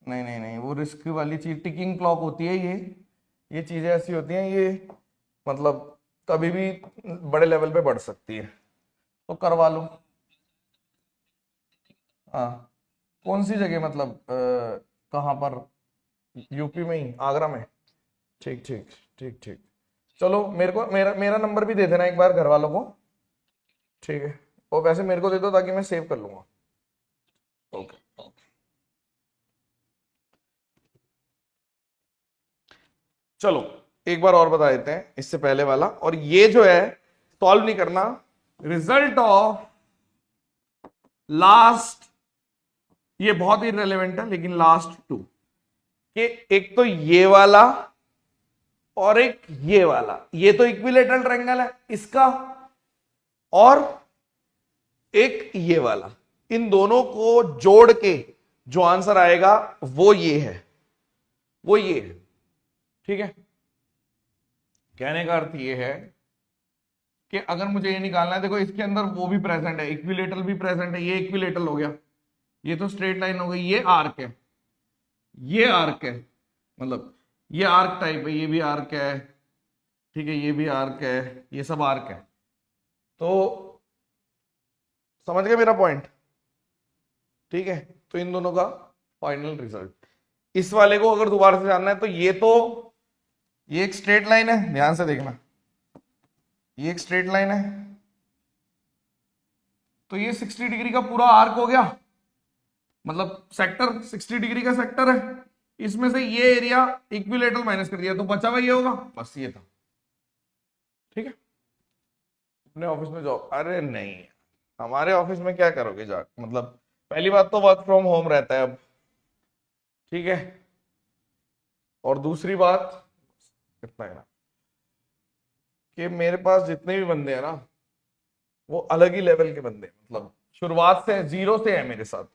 नहीं नहीं नहीं, वो रिस्क वाली चीज, टिकिंग क्लॉक होती है ये चीजें ऐसी होती हैं, ये मतलब कभी भी बड़े लेवल पे बढ़ सकती है, तो करवा लो। हाँ, कौन सी जगह मतलब कहाँ पर? यूपी में ही, आगरा में? ठीक ठीक ठीक ठीक। चलो मेरे को मेरा मेरा नंबर भी दे देना एक बार घर वालों को। ठीक है, और वैसे मेरे को दे दो ताकि मैं सेव कर लूंगा। ओके। चलो एक बार और बता देते हैं इससे पहले वाला, और ये जो है सॉल्व नहीं करना, रिजल्ट ऑफ लास्ट, ये बहुत ही रिलेवेंट है, लेकिन लास्ट टू कि एक तो ये वाला और एक ये वाला, ये तो इक्विलेटरल ट्रायंगल है इसका, और एक ये वाला, इन दोनों को जोड़ के जो आंसर आएगा वो ये है, वो ये है। ठीक है, कहने का अर्थ ये है कि अगर मुझे ये निकालना है, देखो इसके अंदर वो भी प्रेजेंट है, इक्विलेटरल भी प्रेजेंट है, ये इक्विलेटरल हो गया, ये तो स्ट्रेट लाइन हो गई, ये आर्क है, ये आर्क है, मतलब ये आर्क टाइप है, ये भी आर्क है, ठीक है, ये भी आर्क है, ये सब आर्क है। तो समझ गए मेरा पॉइंट? ठीक है, तो इन दोनों का फाइनल रिजल्ट, इस वाले को अगर दोबारा से जानना है तो ये एक स्ट्रेट लाइन है, ध्यान से देखना, ये एक स्ट्रेट लाइन है, तो ये 60 डिग्री का पूरा आर्क हो गया, मतलब सेक्टर 60 डिग्री का सेक्टर है, इसमें से ये एरिया इक्विलेटरल माइनस कर दिया तो बचा हुआ ये होगा, बस ये था। ठीक है, अपने ऑफिस में जाओ। अरे नहीं, हमारे ऑफिस में क्या करोगे जा, मतलब पहली बात तो वर्क फ्रॉम होम रहता है अब, ठीक है, और दूसरी बात कितना है ना कि मेरे पास जितने भी बंदे हैं ना वो अलग ही लेवल के बंदे हैं, मतलब शुरुआत से जीरो से है मेरे साथ,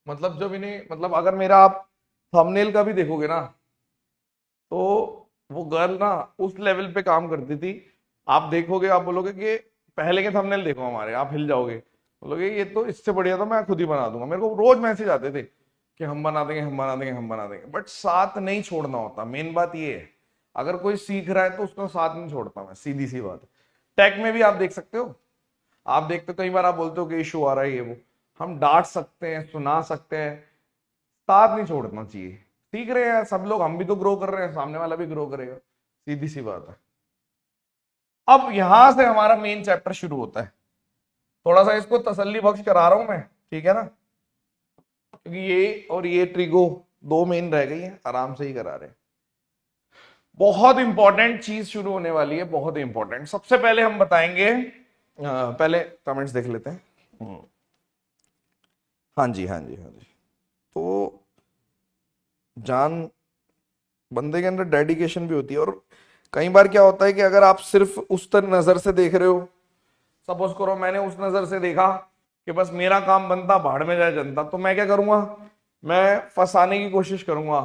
मतलब जब इन्हें, मतलब अगर मेरा आप थंबनेल का भी देखोगे ना तो वो गर्ल ना उस लेवल पे काम करती थी, आप देखोगे, आप बोलोगे कि पहले के थंबनेल देखो हमारे, आप हिल जाओगे, बोलोगे ये तो इससे बढ़िया तो मैं खुद ही बना दूंगा। मेरे को रोज मैसेज आते थे कि हम बना देंगे, हम बना देंगे, हम बना देंगे, बट साथ नहीं छोड़ना होता, मेन बात ये है। अगर कोई सीख रहा है तो उसका साथ नहीं छोड़ता मैं, सीधी सी बात है। टेक में भी आप देख सकते हो, आप देखते हो कई बार आप बोलते हो कि इशू आ रहा है ये वो, हम डांट सकते हैं, सुना सकते हैं, साथ नहीं छोड़ना चाहिए। सीख रहे हैं सब लोग, हम भी तो ग्रो कर रहे हैं, सामने वाला भी ग्रो करेगा, सीधी सी बात है। अब यहां से हमारा मेन चैप्टर शुरू होता है, थोड़ा सा इसको तसल्ली बख्श करा रहा हूं मैं, ठीक है ना, क्योंकि ये और ये ट्रिगो दो मेन रह गई है, आराम से ही करा रहे हैं। बहुत इंपॉर्टेंट चीज शुरू होने वाली है, बहुत इंपॉर्टेंट। सबसे पहले हम बताएंगे, पहले कमेंट्स देख लेते हैं। हाँ जी, हाँ जी, हाँ जी। तो जान, बंदे के अंदर डेडिकेशन भी होती है, और कई बार क्या होता है कि अगर आप सिर्फ उस तरह नजर से देख रहे हो, सपोज करो मैंने उस नजर से देखा कि बस मेरा काम बनता, भाड़ में जाए जनता, तो मैं क्या करूंगा, मैं फंसाने की कोशिश करूंगा।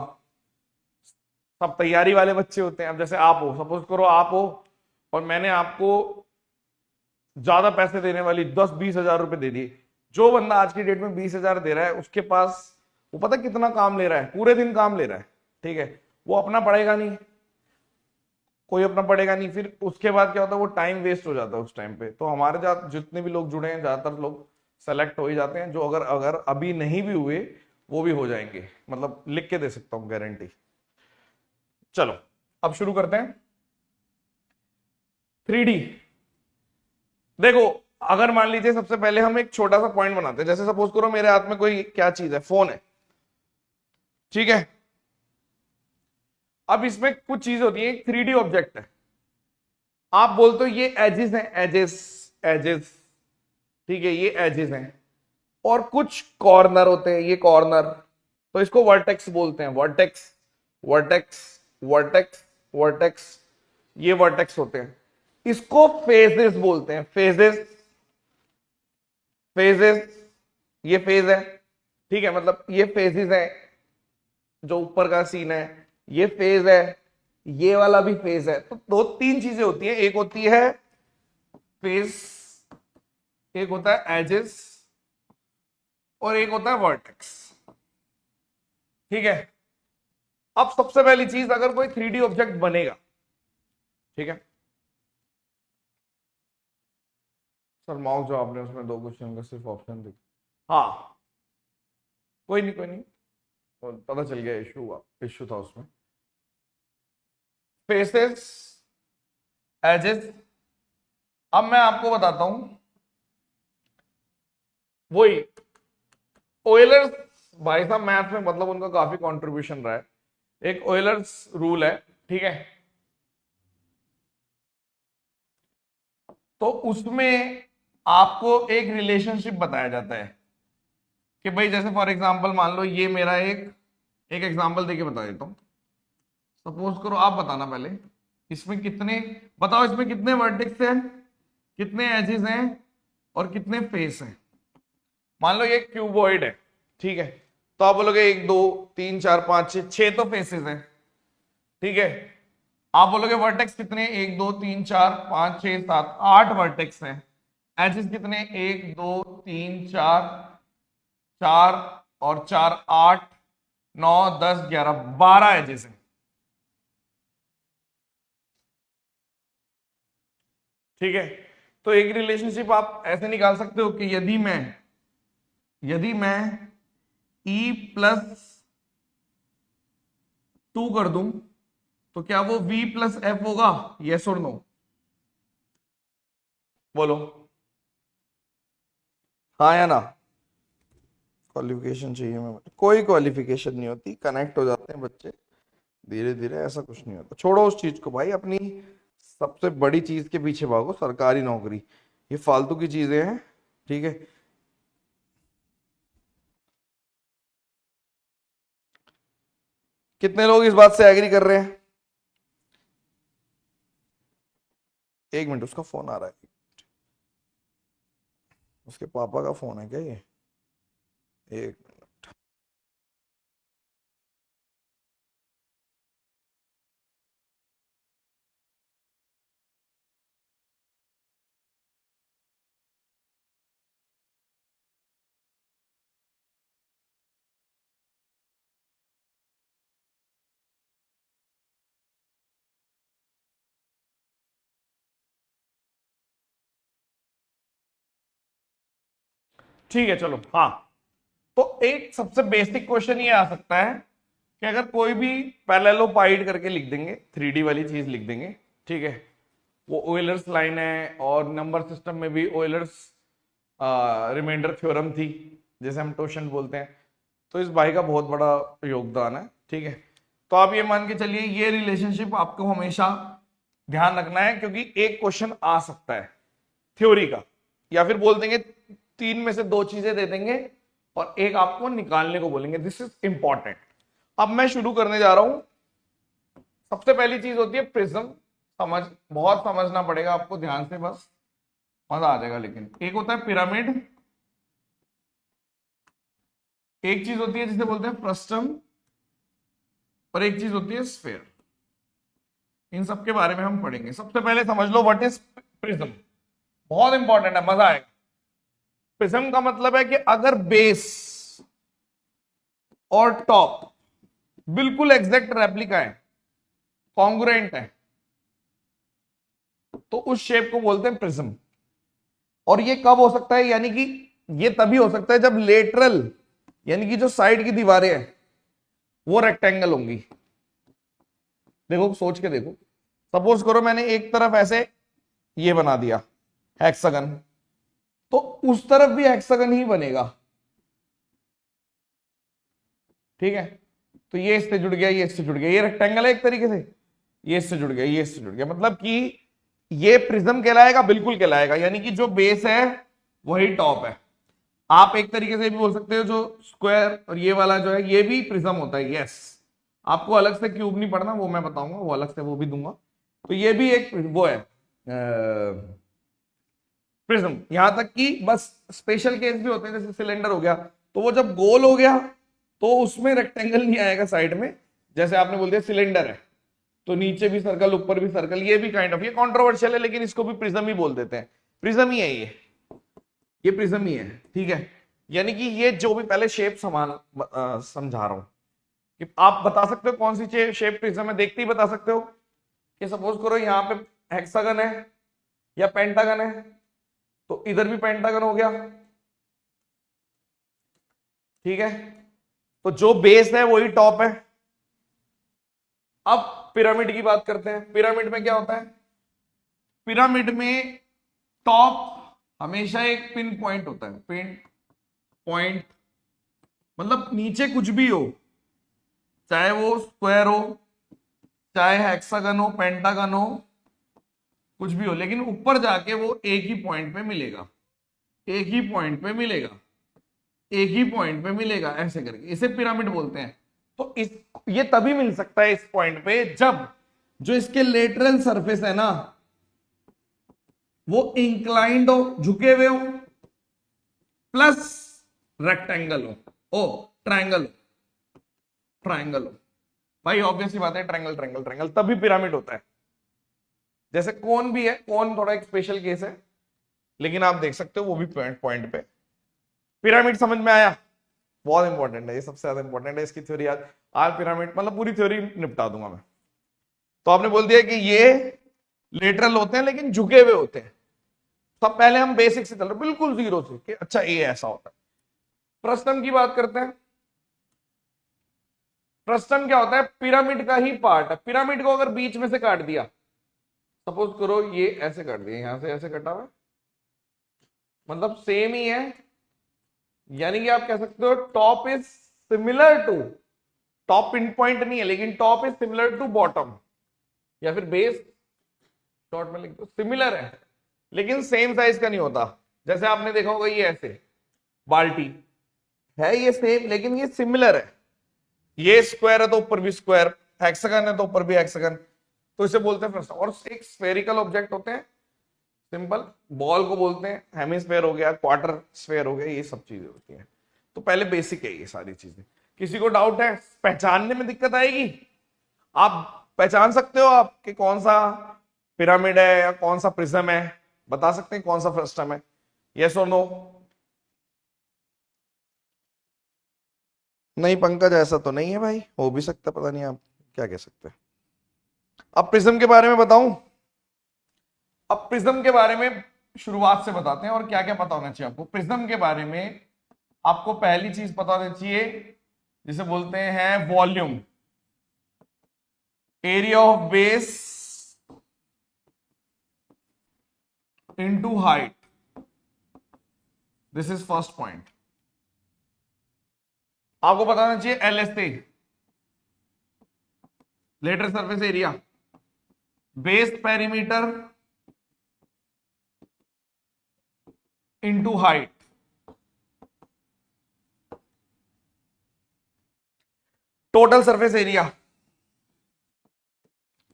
सब तैयारी वाले बच्चे होते हैं, अब जैसे आप हो, सपोज करो आप हो और मैंने आपको ज्यादा पैसे देने वाली 10-20 हजार रुपए दे दिए, जो बंदा आज की डेट में 20 हजार दे रहा है उसके पास, वो पता कितना काम ले रहा है, पूरे दिन काम ले रहा है, ठीक है, वो अपना पढ़ेगा नहीं, कोई अपना पढ़ेगा नहीं, फिर उसके बाद क्या होता है, वो टाइम वेस्ट हो जाता है उस टाइम पे। तो हमारे साथ जितने भी लोग जुड़े हैं ज्यादातर लोग सेलेक्ट हो ही जाते हैं, जो अगर अगर अभी नहीं भी हुए वो भी हो जाएंगे, मतलब लिख के दे सकता हूं गारंटी। चलो अब शुरू करते हैं। 3D देखो, अगर मान लीजिए सबसे पहले हम एक छोटा सा पॉइंट बनाते हैं, जैसे सपोज करो मेरे हाथ में कोई क्या चीज है, फोन है, ठीक है, अब इसमें कुछ चीज होती है, एक 3D ऑब्जेक्ट है, आप बोलते हो ये एजेस हैं, एजेस, एजेस, ठीक है, ये एजेस हैं, और कुछ कॉर्नर होते हैं, ये कॉर्नर, तो इसको वर्टेक्स बोलते हैं, वर्टेक्स, वर्टेक्स, वर्टेक्स, वर्टेक्स, ये वर्टेक्स होते हैं। इसको फेजेस बोलते हैं, फेजेस, फेजेस, ये फेज है, ठीक है, मतलब ये फेजेस है, जो ऊपर का सीन है ये फेज है, ये वाला भी फेज है। तो दो तीन चीजें होती हैं, एक होती है फेज, एक होता है एजेस, और एक होता है वर्टेक्स, ठीक है। अब सबसे पहली चीज, अगर कोई 3D ऑब्जेक्ट बनेगा, ठीक है, सर माउस जो आपने उसमें 2 क्वेश्चन का सिर्फ ऑप्शन दिख, हाँ कोई नहीं, कोई नहीं, पता चल गया, इशू था उसमें। फेसेस, एजेस, अब मैं आपको बताता हूं, वही ओयलर्स, भाई साहब मैथ में मतलब उनका काफी कंट्रीब्यूशन रहा है, एक ओयलर्स रूल है, ठीक है, तो उसमें आपको एक रिलेशनशिप बताया जाता है कि भाई जैसे फॉर एग्जांपल मान लो ये मेरा एक एग्जांपल देके बता देता हूं, सपोज करो, आप बताना पहले, इसमें कितने, बताओ इसमें कितने वर्टेक्स हैं, कितने एजेस हैं, और कितने फेस हैं। मान लो ये क्यूबॉइड है, ठीक है, तो आप बोलोगे 1 2 3 4 5 6 तो फेसेस हैं, ठीक है, आप बोलोगे वर्टेक्स कितने, 1 2 3 4 5 6 7 8 वर्टेक्स हैं। एजेस कितने, 1 2 3 4 4 और 4 8 9 10 11 12 एजेस हैं। ठीक है, तो एक रिलेशनशिप आप ऐसे निकाल सकते हो कि यदि मैं E प्लस 2 कर दूं तो क्या वो V प्लस एफ होगा, यस और नो, बोलो हाँ या ना। क्वालिफिकेशन चाहिए मैं, कोई क्वालिफिकेशन नहीं होती, कनेक्ट हो जाते हैं बच्चे धीरे धीरे, ऐसा कुछ नहीं होता। छोड़ो उस चीज को भाई, अपनी सबसे बड़ी चीज के पीछे भागो, सरकारी नौकरी, ये फालतू की चीजें हैं। ठीक है, कितने लोग इस बात से एग्री कर रहे हैं? एक मिनट, उसका फोन आ रहा है, उसके पापा का फोन है क्या ये? एक मिनट। ठीक है चलो, हाँ, तो एक सबसे बेसिक क्वेश्चन ये आ सकता है कि अगर कोई भी पैरेललोपाइड करके लिख देंगे, 3D वाली चीज लिख देंगे, ठीक है, वो ओयलर्स लाइन है, और नंबर सिस्टम में भी ओयलर्स रिमाइंडर थ्योरम थी, जैसे हम टोशन बोलते हैं, तो इस भाई का बहुत बड़ा योगदान है। ठीक है, तो आप ये मान के चलिए, ये रिलेशनशिप आपको हमेशा ध्यान रखना है, क्योंकि एक क्वेश्चन आ सकता है थ्योरी का, या फिर बोल देंगे 3 में से 2 चीजें दे देंगे और एक आपको निकालने को बोलेंगे, दिस इज इंपॉर्टेंट। अब मैं शुरू करने जा रहा हूं। सबसे पहली चीज होती है प्रिज्म, बहुत समझना पड़ेगा आपको ध्यान से, बस मजा आ जाएगा। लेकिन एक होता है पिरामिड, एक चीज होती है जिसे बोलते हैं फ्रस्टम, और एक चीज होती है स्फेयर। इन सब के बारे में हम पढ़ेंगे। सबसे पहले समझ लो व्हाट इज प्रिज्म, बहुत इंपॉर्टेंट है, मजा आएगा। प्रिज्म का मतलब है कि अगर बेस और टॉप बिल्कुल एग्जैक्ट रेप्लिका है, कॉन्ग्रुएंट है, तो उस शेप को बोलते हैं प्रिज्म। और ये कब हो सकता है, यानी कि ये तभी हो सकता है जब लेटरल, यानी कि जो साइड की दीवारें हैं वो रेक्टेंगल होंगी। देखो सोच के देखो, सपोज करो मैंने एक तरफ ऐसे ये बना दिया हेक्सागन, तो उस तरफ भी हेक्सागन ही बनेगा। ठीक है, तो ये इससे जुड़ गया, ये इससे जुड़ गया, ये रेक्टेंगल है एक तरीके से, ये इससे जुड़ गया, ये इससे जुड़ गया, मतलब कि ये प्रिज्म कहलाएगा, बिल्कुल कहलाएगा, यानी कि जो बेस है वही टॉप है। आप एक तरीके से भी बोल सकते हो जो स्क्वायर और ये वाला जो है ये भी प्रिज्म होता है, यस। आपको अलग से क्यूब नहीं पढ़ना, वो मैं बताऊंगा, वो अलग से वो भी दूंगा। तो ये भी एक वो है प्रिज्म। यहां तक कि बस स्पेशल केस भी होते हैं, जैसे सिलेंडर हो गया, तो वो जब गोल हो गया तो उसमें रेक्टेंगल नहीं आएगा साइड में, जैसे आपने बोल दिया सिलेंडर है तो नीचे भी सर्कल ऊपर भी सर्कल, ये भी काइंड ऑफ, ये कंट्रोवर्शियल है लेकिन इसको भी प्रिज्म ही बोल देते हैं। प्रिज्म ही है ये प्रिज्म ही है। ठीक है, यानी कि ये जो भी पहले शेप समझा रहा हूं, कि आप बता सकते हो कौन सी शेप प्रिज्म है, देखते ही बता सकते हो कि सपोज करो यहां पे हेक्सागन है या पेंटागन है, तो इधर भी पेंटागन हो गया। ठीक है, तो जो बेस है वही टॉप है। अब पिरामिड की बात करते हैं। पिरामिड में क्या होता है, पिरामिड में टॉप हमेशा एक पिन पॉइंट होता है, पिन पॉइंट, मतलब नीचे कुछ भी हो, चाहे वो स्क्वायर हो, चाहे हेक्सागन हो, पेंटागन हो, कुछ भी हो, लेकिन ऊपर जाके वो एक ही पॉइंट पे मिलेगा, एक ही पॉइंट पे मिलेगा, एक ही पॉइंट पे मिलेगा, ऐसे करके इसे पिरामिड बोलते हैं। तो ये तभी मिल सकता है इस पॉइंट पे जब जो इसके लेटरल सरफेस है ना वो इंक्लाइंड हो, झुके हुए हो, प्लस रेक्टेंगल हो, ओ ट्रायंगल हो, ट्रायंगल हो। भाई ऑब्वियस सी बात है, ट्रायंगल ट्रायंगल ट्रायंगल तभी पिरामिड होता है। जैसे कोन भी है, कोन थोड़ा एक स्पेशल केस है, लेकिन आप देख सकते हो वो भी पॉइंट पॉइंट पे। पिरामिड समझ में आया? बहुत इंपॉर्टेंट है, ये सबसे ज्यादा इंपॉर्टेंट है, इसकी थ्योरी आज पिरामिड मतलब पूरी थ्योरी निपटा दूंगा मैं। तो आपने बोल दिया कि ये लेटरल होते हैं लेकिन झुके हुए होते हैं। सब पहले हम बेसिक से चल रहे बिल्कुल जीरो से कि अच्छा ये ऐसा होता है। फ्रस्टम की बात करते हैं। फ्रस्टम क्या होता है? पिरामिड का ही पार्ट है। पिरामिड को अगर बीच में से काट दिया, सपोज करो ये ऐसे काट दिया, यहां से ऐसे कटा हुआ, मतलब सेम ही है, यानी कि आप कह सकते हो top is similar to, top pin point नहीं है लेकिन top is similar to bottom, या फिर बेस शॉर्ट में लिख दो, सिमिलर है लेकिन सेम साइज का नहीं होता। जैसे आपने देखा होगा ये ऐसे बाल्टी है, ये सेम लेकिन ये सिमिलर है, ये स्क्वायर है तो ऊपर भी स्क्वायर, हेक्सागन है तो ऊपर भी हेक्सागन, तो इसे बोलते हैं फ्रस्टम। और एक स्फेरिकल ऑब्जेक्ट होते हैं, सिंपल बॉल को बोलते हैं, हेमिस्फेयर हो गया, क्वार्टर स्फेयर हो गया, ये सब चीजें होती हैं। तो पहले बेसिक है ये सारी चीजें। किसी को डाउट है, पहचानने में दिक्कत आएगी? आप पहचान सकते हो आप कि कौन सा पिरामिड है या कौन सा प्रिज्म है? बता सकते हैं कौन सा फ्रस्टम है? यस और नो? नहीं पंकज ऐसा तो नहीं है भाई, हो भी सकता, पता नहीं, आप क्या कह सकते हैं। अब प्रिज्म के बारे में बताऊं? अब प्रिज्म के बारे में शुरुआत से बताते हैं और क्या क्या पता होना चाहिए आपको प्रिज्म के बारे में। आपको पहली चीज पता होनी चाहिए जिसे बोलते हैं volume, area of base into height, this is first point. आपको पता होना चाहिए LSA, lateral surface area, base perimeter into height, total surface area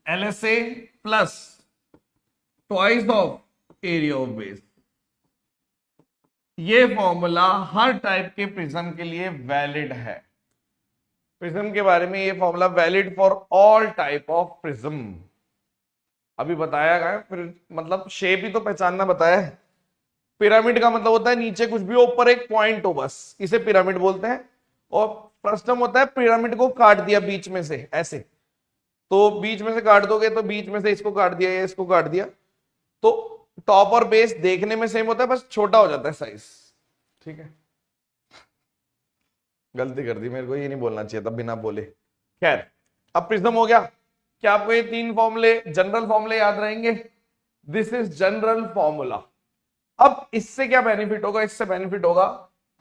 LSA plus twice of area of base. ये फॉर्मूला हर टाइप के प्रिज्म के लिए वैलिड है। प्रिज्म के बारे में ये formula valid for all type of prism. अभी बताया गया, फिर मतलब शेप ही तो पहचानना बताया है। पिरामिड का मतलब होता है नीचे कुछ भी, ऊपर एक पॉइंट हो, बस इसे पिरामिड बोलते हैं। और फ्रस्टम होता है पिरामिड को काट दिया बीच में से ऐसे, तो बीच में से काट दोगे तो बीच में से इसको काट दिया या इसको काट दिया, तो टॉप और बेस देखने में सेम होता है, बस छोटा हो जाता है साइज। ठीक है, गलती कर दी, मेरे को ये नहीं बोलना चाहिए था बिना बोले। खैर, अब प्रिज्म हो गया। क्या आपको ये तीन फॉर्मूले, जनरल फॉर्मूले याद रहेंगे? This is general formula. अब इससे क्या बेनिफिट होगा? इससे बेनिफिट होगा,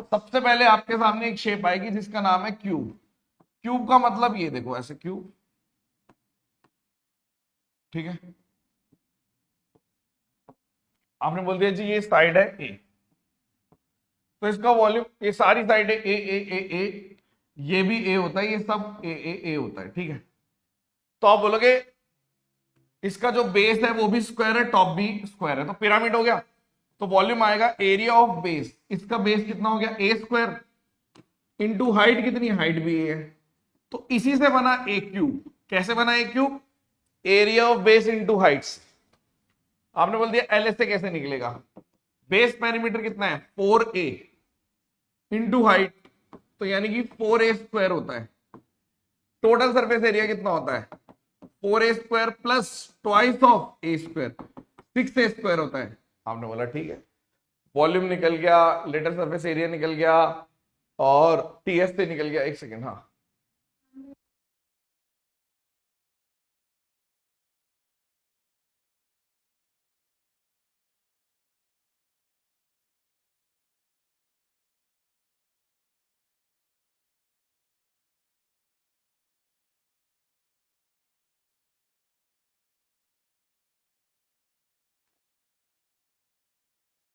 सबसे पहले आपके सामने एक शेप आएगी जिसका नाम है क्यूब। क्यूब का मतलब ये देखो, ऐसे क्यूब, ठीक है। आपने बोल दिया जी ये साइड है ए, तो इसका वॉल्यूम, ये सारी साइड है ए ए ए ए, ये भी ए होता है, ये सब ए ए ए होता है, ठीक है। तो आप बोलोगे इसका जो बेस है वो भी स्क्वायर है, टॉप भी स्क्वायर है, तो पिरामिड हो गया। तो वॉल्यूम आएगा एरिया ऑफ बेस, इसका बेस कितना हो गया? ए स्क्वायर, इंटू हाइट कितनी? हाइट भी ए है, तो इसी से बना ए क्यूब। कैसे बना a cube? Area of base into heights. आपने बोल दिया एलएसए कैसे निकलेगा? बेस पेरीमीटर कितना है? 4a इंटू हाइट, तो यानी कि 4a स्क्वायर होता है। टोटल सरफेस एरिया कितना होता है? 4a square plus twice of A square, 6a square होता है। आपने बोला ठीक है, वॉल्यूम निकल गया, लेटर सरफेस एरिया निकल गया, और टीएस से निकल गया। एक सेकेंड, हाँ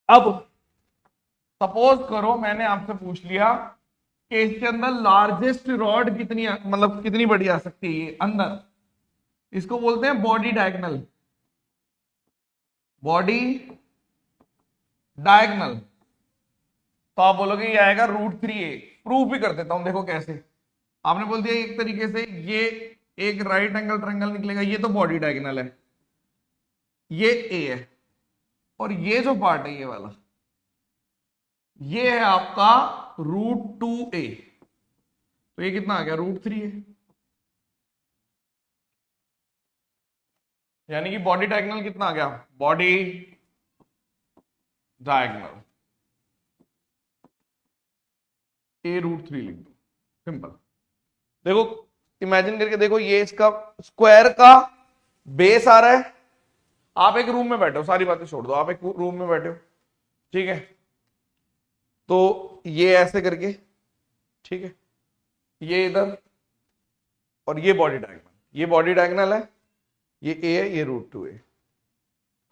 अब सपोज करो मैंने आपसे पूछ लिया कि इसके अंदर लार्जेस्ट रॉड कितनी, मतलब कितनी बड़ी आ सकती है ये अंदर, इसको बोलते हैं बॉडी डायगनल, बॉडी डायगनल। तो आप बोलोगे ये आएगा √3a। प्रूफ भी कर देता हूं, देखो कैसे। आपने बोल दिया एक तरीके से ये एक राइट एंगल ट्रायंगल निकलेगा, ये तो बॉडी डायगोनल है, ये ए है, और ये जो पार्ट है ये वाला, ये है आपका √2a, तो ये कितना आ गया, √3 है। यानी कि बॉडी डायगोनल कितना आ गया, बॉडी डायगोनल a√3 लिख दो, सिंपल। देखो इमेजिन करके देखो, ये इसका स्क्वायर का बेस आ रहा है। आप एक रूम में बैठे हो, सारी बातें छोड़ दो, आप एक रूम में बैठे हो, ठीक है, तो ये ऐसे करके, ठीक है, ये इधर, और ये बॉडी डायगोनल, ये बॉडी डायगोनल है, ये ए है, ये √2a।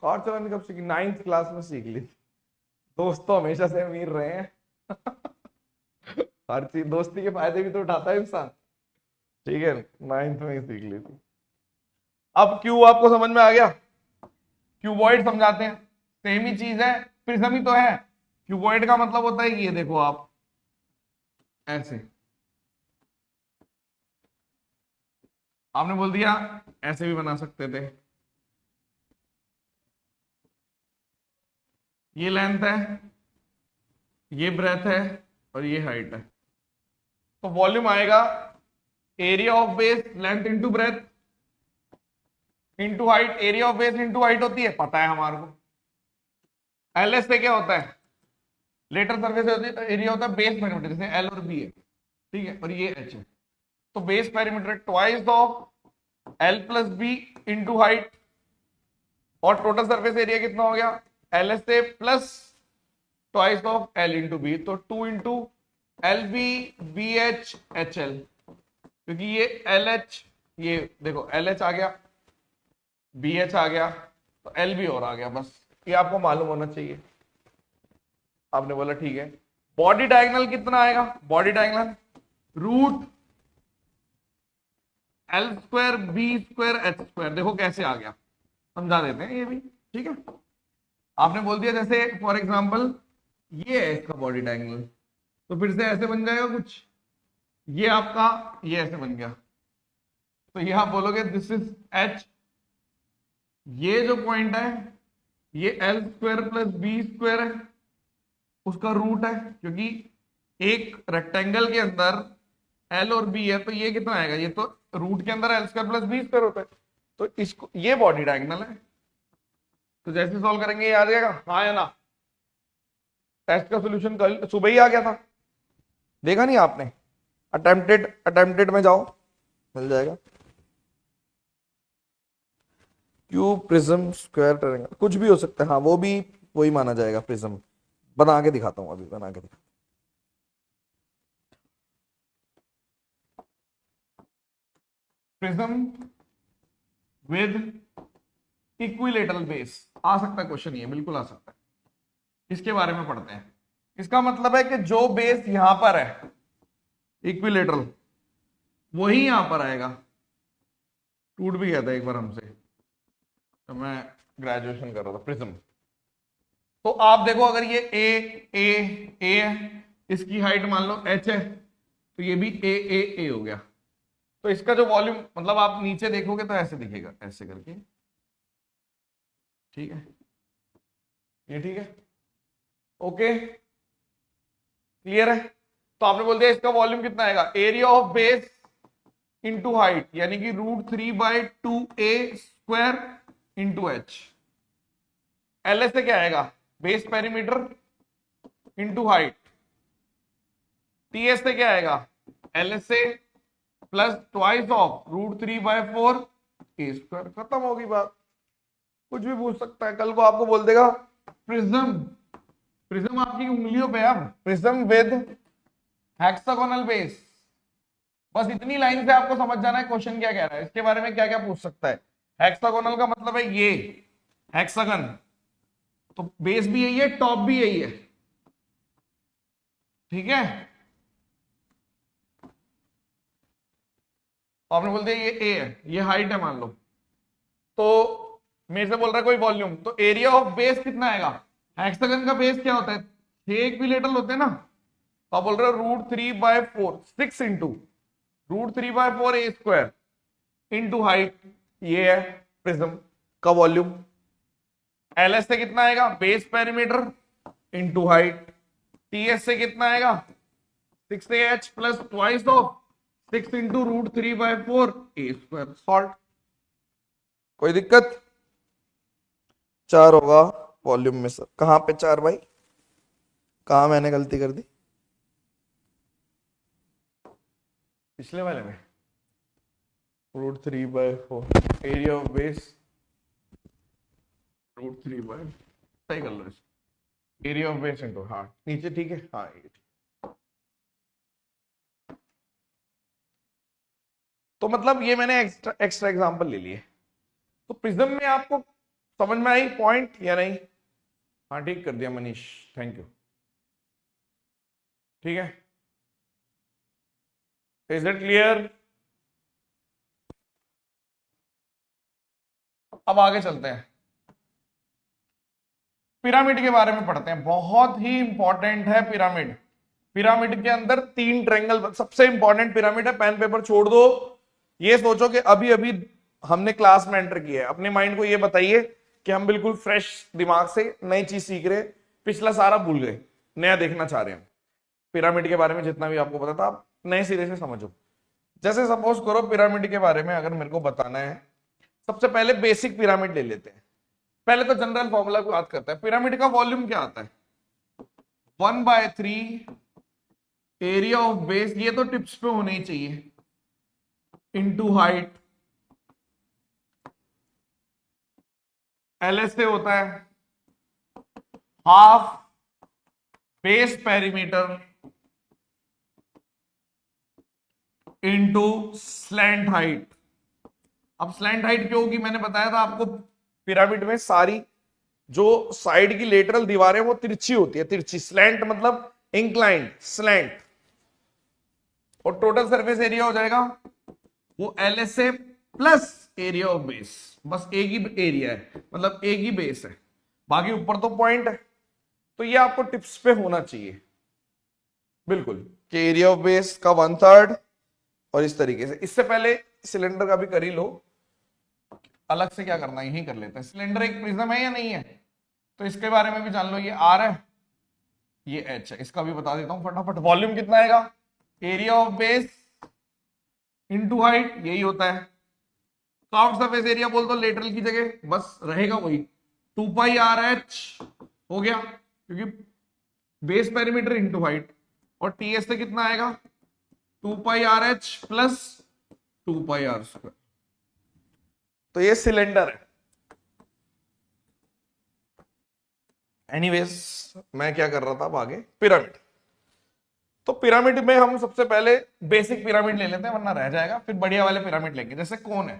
कार चलाने कब सीखी, 9th क्लास में सीख ली थी। दोस्त तो हमेशा से अमीर रहे हैं। हर चीज, दोस्ती के फायदे भी तो उठाता है इंसान, ठीक है, 9th में ही सीख ली थी। अब क्यू आपको समझ में आ गया, क्यूबॉइड समझाते हैं, सेम ही चीज है, प्रिज्म ही तो है। क्यूबॉइड का मतलब होता है ये देखो आप ऐसे, आपने बोल दिया ऐसे भी बना सकते थे, ये लेंथ है, ये ब्रेथ है, और ये हाइट है, तो वॉल्यूम आएगा area of base length into breadth into height. Area of base into height होती है, पता है हमारे को। एलएस से क्या होता है, लेटर सरफेस होती है, एरिया होता है बेस पेरीमीटर, जैसे एल और बी है, ठीक है, और ये एच है, तो base perimeter twice of L plus B into height, और टोटल सरफेस एरिया कितना हो गया, L S A plus twice of L into B, तो 2 into L B B H H L, क्योंकि ये एल एच, ये देखो एल एच आ गया, बी एच आ गया, तो एल बी और आ गया, बस ये आपको मालूम होना चाहिए। आपने बोला ठीक है। बॉडी डायगोनल कितना आएगा, body diagonal √L² B² H², देखो कैसे आ गया, समझा देते हैं ये भी, ठीक है। आपने बोल दिया जैसे फॉर एग्जांपल ये है इसका बॉडी डायगोनल, तो फिर से ऐसे बन जाएगा कुछ, ये आपका ये ऐसे बन गया, तो ये आप बोलोगे दिस इज H, ये जो पॉइंट है ये L² प्लस B² है, उसका रूट है, क्योंकि एक रेक्टेंगल के अंदर L और B है, तो ये कितना आएगा, ये तो रूट के अंदर L² प्लस B² होता है, तो इसको ये बॉडी डायगोनल है। तो जैसे सॉल्व करेंगे ये आ जाएगा, हाँ या ना। टेस्ट का सॉल्यूशन कल सुबह ही आ गया था, देखा नहीं आपने, अटेम्प्टेड में जाओ मिल जाएगा। क्यूब, प्रिज्म, स्क्वायर, ट्रायंगल, कुछ भी हो सकता है, हाँ वो भी वही माना जाएगा प्रिज्म। बना के दिखाता हूं, अभी बना के दिखाता हूं। प्रिज्म विद इक्विलेटरल बेस, आ सकता है क्वेश्चन, ये बिल्कुल आ सकता है, इसके बारे में पढ़ते हैं। इसका मतलब है कि जो बेस यहां पर है इक्विलेटरल, वही यहां पर आएगा। टूट भी गया था एक बार हमसे, तो मैं ग्रेजुएशन कर रहा था प्रिज्म। तो आप देखो अगर ये ए है, इसकी हाइट मान लो h है, तो ये भी ए हो गया, तो इसका जो वॉल्यूम, मतलब आप नीचे देखोगे तो ऐसे दिखेगा, ऐसे करके, ठीक है, ये ठीक है, ओके क्लियर है। तो आपने बोल दिया इसका वॉल्यूम कितना आएगा, area of base into height, यानी कि √3/2a² into H. L S से क्या आएगा, base perimeter into height. T S से क्या आएगा, एल एस से प्लस ट्वाइस ऑफ √3/4a²। खत्म होगी बात, कुछ भी पूछ सकता है, कल को आपको बोल देगा प्रिज्म आपकी उंगलियों पे, अब प्रिज्म विद हेक्सागोनल बेस। बस इतनी लाइन से आपको समझ जाना है क्वेश्चन क्या कह रहा है, इसके बारे में क्या क्या पूछ सकता है। हेक्सागोनल का मतलब है ये हेक्सागन, तो बेस भी यही है, टॉप भी यही है, ठीक है। आपने बोल दिया ये ए है, ये हाइट है मान लो, तो मेरे से बोल रहा है कोई वॉल्यूम, तो एरिया ऑफ बेस कितना आएगा, हेक्सागन का बेस क्या होता है, 6 इक्विलेटरल होते हैं ना, तो आप बोल रहे हो √3/4, 6 इंटू √3/4a², इंटू हाइट, ये है प्रिज्म का वॉल्यूम। एल एस से कितना आएगा, base perimeter into height. T S से कितना आएगा, 6ah plus twice of 6 into √3/4 A square. Salt, कोई दिक्कत? 4 होगा वॉल्यूम में सर। कहां पे 4 भाई, कहां मैंने गलती कर दी? पिछले वाले में √3/4 एरिया ऑफ बेस √3/, सही कर लो इसको, एरिया ऑफ बेस इंटू, हाँ नीचे ठीक है, हाँ ये ठीक। तो मतलब ये मैंने एक्स्ट्रा एग्जांपल ले लिए। तो प्रिज्म में आपको समझ में आई पॉइंट या नहीं? हाँ ठीक कर दिया मनीष, थैंक यू। ठीक है, इज इट क्लियर? अब आगे चलते हैं, पिरामिड के बारे में पढ़ते हैं। बहुत ही इंपॉर्टेंट है पिरामिड। पिरामिड के अंदर 3 ट्रायंगल सबसे इंपॉर्टेंट पिरामिड है। पेन पेपर छोड़ दो, ये सोचो कि अभी अभी हमने क्लास में एंटर किया है। अपने माइंड को ये बताइए कि हम बिल्कुल फ्रेश दिमाग से नई चीज सीख रहे, पिछला सारा भूल गए, नया देखना चाह रहे हैं। पिरामिड के बारे में जितना भी आपको पता था आप नए सिरे से समझो। जैसे सपोज करो पिरामिड के बारे में अगर मेरे को बताना है, सबसे पहले बेसिक पिरामिड ले लेते हैं। पहले तो जनरल फॉर्मूला की बात करते हैं। पिरामिड का वॉल्यूम क्या आता है, 1/3 एरिया ऑफ बेस, ये तो टिप्स पे होने ही चाहिए, इंटू हाइट। एल एस से होता है half base perimeter into slant height. अब स्लैंट हाइट क्यों होगी, मैंने बताया था आपको पिरामिड में सारी जो साइड की लेटरल दीवारें वो तिरछी होती है, तिरछी, स्लैंट मतलब इंक्लाइंड, स्लैंट। और टोटल सरफेस एरिया हो जाएगा वो L S A plus area of base, बस एक ही एरिया है, मतलब एक ही बेस है, बाकी ऊपर तो पॉइंट है। तो ये आपको टिप्स पे होना चाहिए बिल्कुल, कि एरिया ऑफ बेस का 1/3 और इस तरीके से। इससे पहले सिलेंडर का भी कर ही लो, अलग से क्या करना है यही कर लेते हैं। सिलेंडर एक प्रिज्म है या नहीं है, तो इसके बारे में भी जान लो। ये आर है, ये एच है, इसका भी बता देता हूं फटाफट। वॉल्यूम कितना आएगा, area of base into height, यही होता है। कर्व्ड सरफेस एरिया बोल दो लेटरल की जगह, बस रहेगा वही 2πRH हो गया, क्योंकि बेस पेरीमीटर इंटू हाइट। और टीएस से कितना आएगा, 2πRH प्लस 2πr²। तो ये सिलेंडर है। एनीवेज मैं क्या कर रहा था अब आगे, पिरामिड। तो पिरामिड में हम सबसे पहले बेसिक पिरामिड ले लेते हैं वरना रह जाएगा, फिर बढ़िया वाले पिरामिड लेंगे। जैसे कौन है,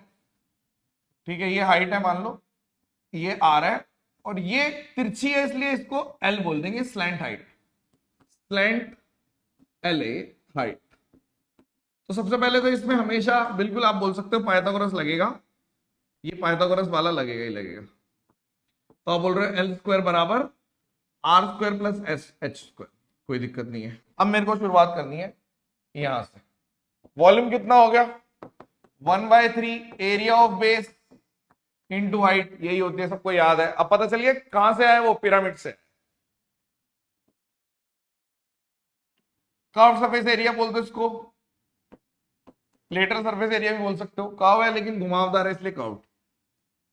ठीक है, ये हाइट है मान लो, ये आर है और ये तिरछी है इसलिए इसको एल बोल देंगे, slant height, slant L A height. तो सबसे पहले तो इसमें हमेशा बिल्कुल आप बोल सकते हो पाइथागोरस लगेगा, ये पाइथागोरस वाला लगेगा ही लगेगा। तो आप बोल रहे हो एल स्क्वायर बराबर R square plus S H square, कोई दिक्कत नहीं है। अब मेरे को शुरुआत करनी है यहां से। वॉल्यूम कितना हो गया, 1/3 area of base into height, यही होती है, सबको याद है। अब पता चलिए कहां से आया वो, पिरामिड से। कर्व सरफेस एरिया बोल दो इसको, लेटरल सरफेस एरिया भी बोल सकते हो। कर्व है लेकिन घुमावदार है इसलिए curve.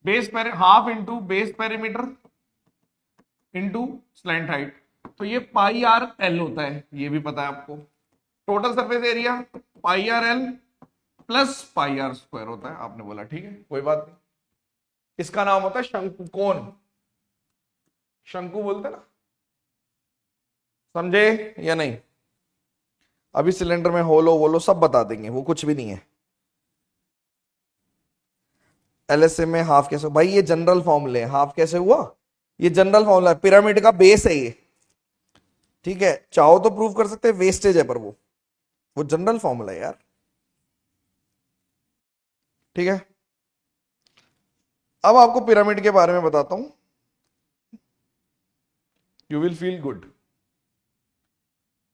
Base half into base perimeter into slant height, तो ये πRL होता है, ये भी पता है आपको। Total surface area πRL plus πr² होता है, आपने बोला ठीक है, कोई बात नहीं। इसका नाम होता है शंकुकोण, शंकु बोलते ना, समझे या नहीं? अभी सिलेंडर में होलो वोलो सब बता देंगे, वो कुछ भी नहीं है। एलएसए में हाफ कैसे, भाई ये जनरल फॉर्मूले, हाफ कैसे हुआ, ये जनरल फॉर्मूला है, पिरामिड का बेस है ये, ठीक है। चाहो तो प्रूव कर सकते हैं, वेस्टेज है, पर वो जनरल फॉर्मूला है यार, ठीक है। अब आपको पिरामिड के बारे में बताता हूं, यू विल फील गुड।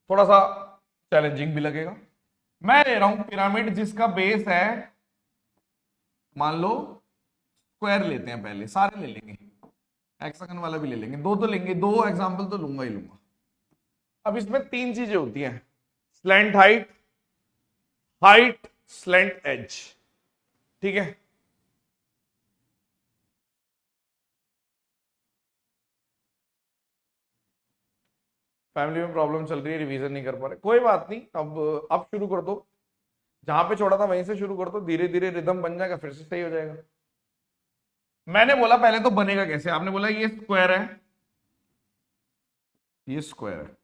थोड़ा सा चैलेंजिंग भी लगेगा। मैं ले रहा हूं पिरामिड जिसका बेस है मान लो स्क्वायर लेते हैं, पहले सारे ले लेंगे, हेक्सागन वाला भी ले लेंगे, दो तो लेंगे, दो एग्जांपल तो लूंगा ही लूंगा। अब इसमें तीन चीजें होती हैं, slant height, height slant edge, ठीक है। फैमिली में प्रॉब्लम चल रही है, रिवीजन नहीं कर पा रहे, कोई बात नहीं, अब शुरू कर दो, जहां पे छोड़ा था वहीं से शुरू कर दो, धीरे धीरे रिदम बन जाएगा, फिर से सही हो जाएगा। मैंने बोला पहले तो बनेगा कैसे, आपने बोला ये स्क्वायर है, ये स्क्वायर है,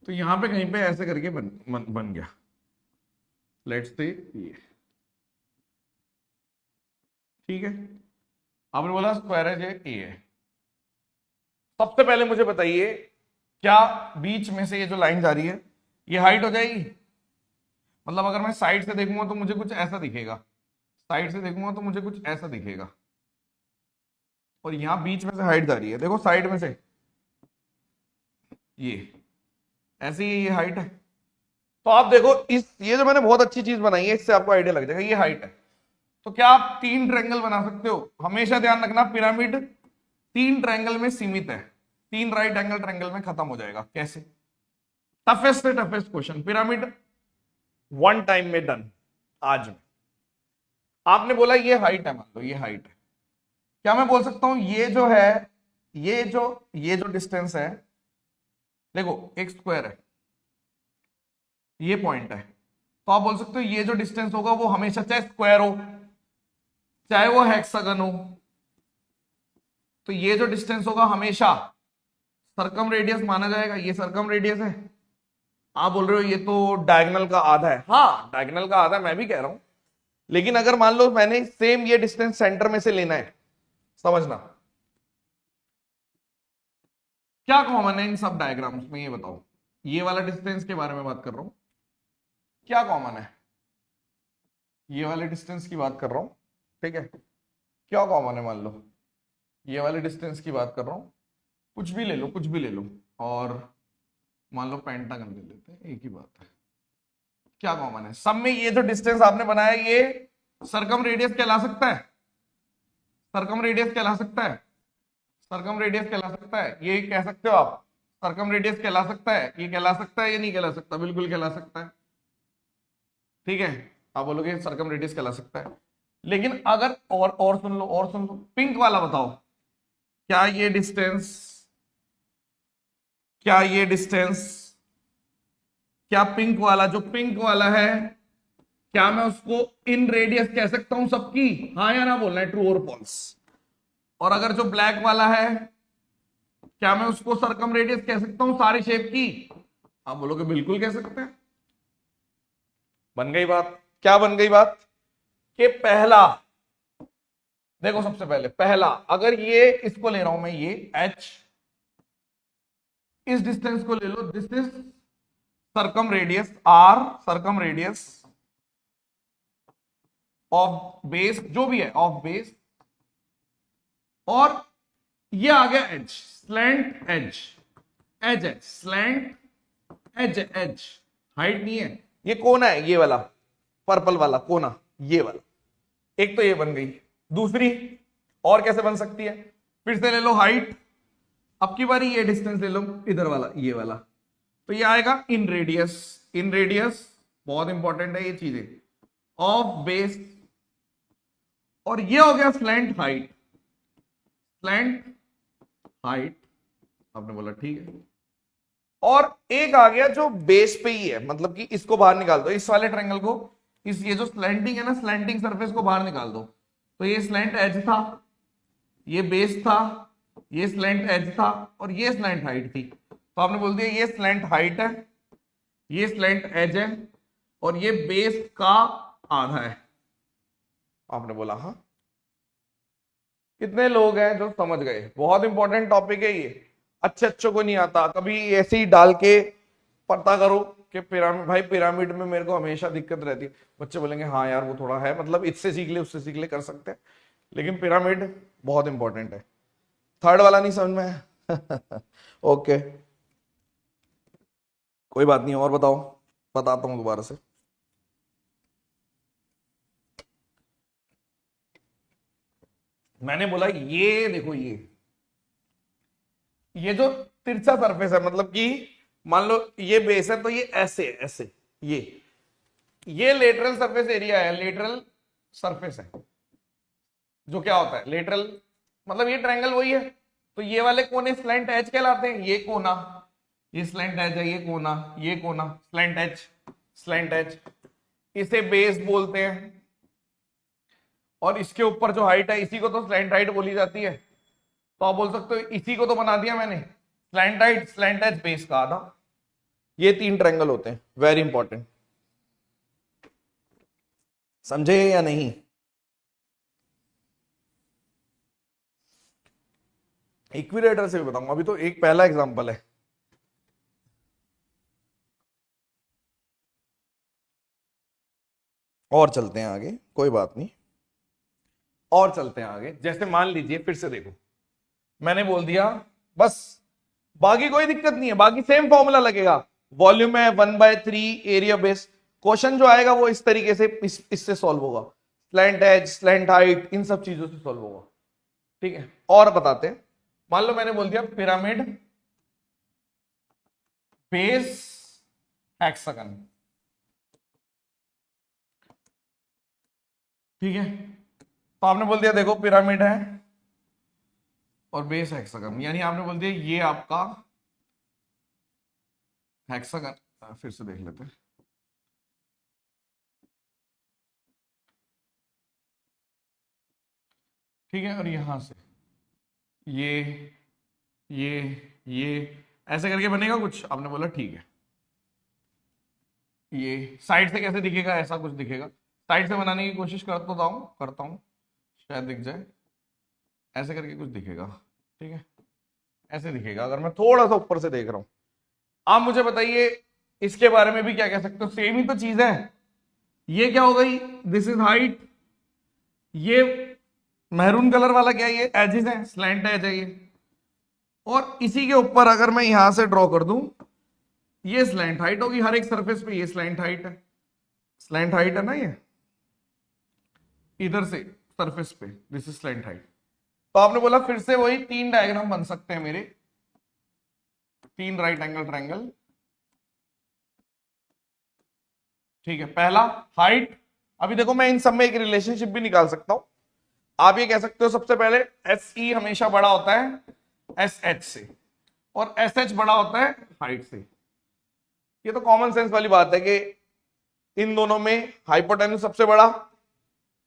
तो यहां पे कहीं पे ऐसे करके बन गया, लेट्स से ये, ठीक है। आपने बोला स्क्वायर है, ये है। सबसे पहले मुझे बताइए, क्या बीच में से ये जो लाइन जा रही है ये हाइट हो जाएगी? मतलब अगर मैं साइड से देखूंगा तो मुझे कुछ ऐसा दिखेगा, साइड से देखूंगा तो मुझे कुछ ऐसा दिखेगा, और यहां बीच में से हाइट जा रही है, देखो साइड में से ये ऐसे ही ये हाइट है। तो आप देखो ये जो मैंने बहुत अच्छी चीज बनाई है, इससे आपको आइडिया लग जाएगा, ये हाइट है। तो क्या आप तीन ट्रायंगल बना सकते हो? हमेशा ध्यान रखना, पिरामिड तीन ट्रायंगल में सीमित है, तीन राइट एंगल ट्रायंगल में खत्म हो जाएगा। कैसे? टफेस्ट से toughest question, pyramid one time में डन। आज में आपने बोला ये हाइट है, मान लो ये हाइट है, क्या मैं बोल सकता हूं ये जो है, ये जो डिस्टेंस है, देखो एक स्क्वायर है, ये पॉइंट है, तो आप बोल सकते हो ये जो डिस्टेंस होगा वो हमेशा, चाहे स्क्वायर हो चाहे वो हेक्सागन हो, तो ये जो डिस्टेंस होगा हमेशा सर्कम रेडियस माना जाएगा। ये सर्कम रेडियस है। आप बोल रहे हो ये तो डायगोनल का आधा है, हाँ डायगोनल का आधा, मैं भी कह रहा हूं, लेकिन अगर मान लो मैंने सेम ये डिस्टेंस सेंटर में से लेना है, समझना क्या कॉमन है इन सब डायग्राम्स में, ये बताओ। ये वाला डिस्टेंस के बारे में बात कर रहा हूं, क्या कॉमन है? ये वाले डिस्टेंस की बात कर रहा हूं, ठीक है, क्या कॉमन है? मान लो ये वाले डिस्टेंस की बात कर रहा हूं, कुछ भी ले लो, कुछ भी ले लो, और मान लो पेंटागन ले लेते हैं, एक ही बात है। क्या कॉमन है सब में? ये जो डिस्टेंस आपने बनाया ये सरकम रेडियस कहला सकता है, सरकम रेडियस कहला सकता है, सरकम रेडियस कहला सकता है, ये कह सकते हो आप, सरकम रेडियस कहला सकता है, ये कहला सकता है, ये नहीं कहला सकता? बिल्कुल कहला सकता है, ठीक है। आप बोलोगे सरकम रेडियस कहला सकता है, लेकिन अगर और सुन लो, और सुन लो, पिंक वाला बताओ, क्या ये डिस्टेंस, क्या ये डिस्टेंस, क्या पिंक वाला, जो पिंक वाला है, क्या मैं उसको इन रेडियस कह सकता हूं सबकी? हाँ या ना बोलना है, ट्रू और फॉल्स। और अगर जो ब्लैक वाला है, क्या मैं उसको सरकम रेडियस कह सकता हूं सारी शेप की? आप बोलोगे बिल्कुल कह सकते हैं। बन गई बात। क्या बन गई बात? कि पहला, देखो सबसे पहले पहला, अगर ये इसको ले रहा हूं मैं, ये h, इस डिस्टेंस को ले लो, this is circumradius r, circumradius of base, जो भी है ऑफ बेस, और ये आ गया एज, स्लैंट एज, एज है स्लैंट एज, एज हाइट नहीं है, ये कोना है, ये वाला पर्पल वाला कोना, ये वाला। एक तो ये बन गई। दूसरी और कैसे बन सकती है? फिर से ले लो हाइट, अब की बारी ये डिस्टेंस ले लो, इधर वाला, ये वाला, तो ये आएगा इन रेडियस, इन रेडियस बहुत इंपॉर्टेंट है ये चीजें, ऑफ बेस, और ये हो गया स्लैंट हाइट, स्लैंट हाइट। आपने बोला ठीक है। और एक आ गया जो बेस पे ही है, मतलब कि इसको बाहर निकाल दो, इस वाले ट्रायंगल को, इस ये जो स्लैंटिंग है ना, स्लैंटिंग सरफेस को बाहर निकाल दो, तो ये स्लैंट एज था, ये बेस था, ये स्लैंट एज था, और ये स्लैंट हाइट थी। तो आपने बोल दिया ये स्लैंट हाइट है, ये स्लैंट एज है, और ये बेस का आधा है। आपने बोला हाँ। कितने लोग हैं जो समझ गए? बहुत इंपॉर्टेंट टॉपिक है ये, अच्छे को नहीं आता, कभी ऐसे ही डाल के पता करो कि पिरामिड, भाई पिरामिड में मेरे को हमेशा दिक्कत रहती है। बच्चे बोलेंगे हाँ यार वो थोड़ा है, मतलब इससे सीख ले उससे सीख ले, कर सकते हैं, लेकिन पिरामिड बहुत इंपॉर्टेंट है। थर्ड वाला नहीं समझ में है? ओके कोई बात नहीं, और बताओ, बताता हूं दोबारा से। मैंने बोला ये देखो, ये जो तिरछा सरफेस है, मतलब कि मान लो ये बेस है तो ये ऐसे ऐसे, ये लेटरल सरफेस एरिया है, लेटरल सरफेस है। जो क्या होता है लेटरल, मतलब ये ट्रायंगल वही है, तो ये वाले कोने स्लैंट एज कहलाते हैं। ये कोना, ये स्लैंट एज है, ये कोना स्लैंट एज, स्लैंट एज, इसे बेस बोलते हैं। और इसके ऊपर जो हाइट है इसी को तो स्लैंट हाइट बोली जाती है। तो आप बोल सकते हो इसी को तो बना दिया मैंने slant height, slant edge, base का आधा। ये 3 ट्रायंगल होते हैं, वेरी इंपॉर्टेंट। समझे या नहीं? इक्विलेटर से भी बताऊंगा, अभी तो एक पहला एग्जांपल है। और चलते हैं आगे, कोई बात नहीं, और चलते हैं आगे। जैसे मान लीजिए, फिर से देखो, मैंने बोल दिया बस, बाकी कोई दिक्कत नहीं है, बाकी सेम फॉर्मूला लगेगा। वॉल्यूम है 1/3 एरिया बेस। क्वेश्चन जो आएगा वो इस तरीके से इससे सॉल्व होगा, स्लैंट एज, स्लैंट हाइट, इन सब चीजों से सॉल्व होगा। ठीक है, और बताते हैं। मान लो मैंने बोल दिया पिरामिड बेस हेक्सागन। ठीक है, तो आपने बोल दिया देखो पिरामिड है और बेस हेक्सागन, यानी आपने बोल दिया ये आपका हेक्सागन। फिर से देख लेते हैं। ठीक है, और यहां से ये ये ऐसे करके बनेगा कुछ। आपने बोला ठीक है, ये साइड से कैसे दिखेगा, ऐसा कुछ दिखेगा। साइड से बनाने की कोशिश करता हूं, शायद दिख जाए। ऐसे करके कुछ दिखेगा। ठीक है, ऐसे दिखेगा अगर मैं थोड़ा सा ऊपर से देख रहा हूं। आप मुझे बताइए इसके बारे में भी क्या कह सकते हो, सेम ही तो चीज है। ये क्या हो गई, दिस इज हाइट। ये मैरून कलर वाला क्या है, ये एजेस है, स्लैंट एज है ये। और इसी के ऊपर अगर मैं यहां से ड्रॉ कर दूं, ये स्लैंट हाइट होगी। हर एक सरफेस पे ये स्लैंट हाइट है, स्लैंट हाइट है ना ये, इधर से सरफेस पे, दिस इज स्लैंट हाइट। तो आपने बोला फिर से वही 3 डायग्राम बन सकते हैं मेरे, 3 राइट एंगल ट्रायंगल। ठीक है, पहला हाइट। अभी देखो मैं इन सब में एक रिलेशनशिप भी निकाल सकता हूं। आप ये कह सकते हो सबसे पहले एस ई हमेशा बड़ा होता है एस एच से, और एस एच बड़ा होता है हाइट से। ये तो कॉमन सेंस वाली बात है कि इन दोनों में हाइपोटेन्यूज सबसे बड़ा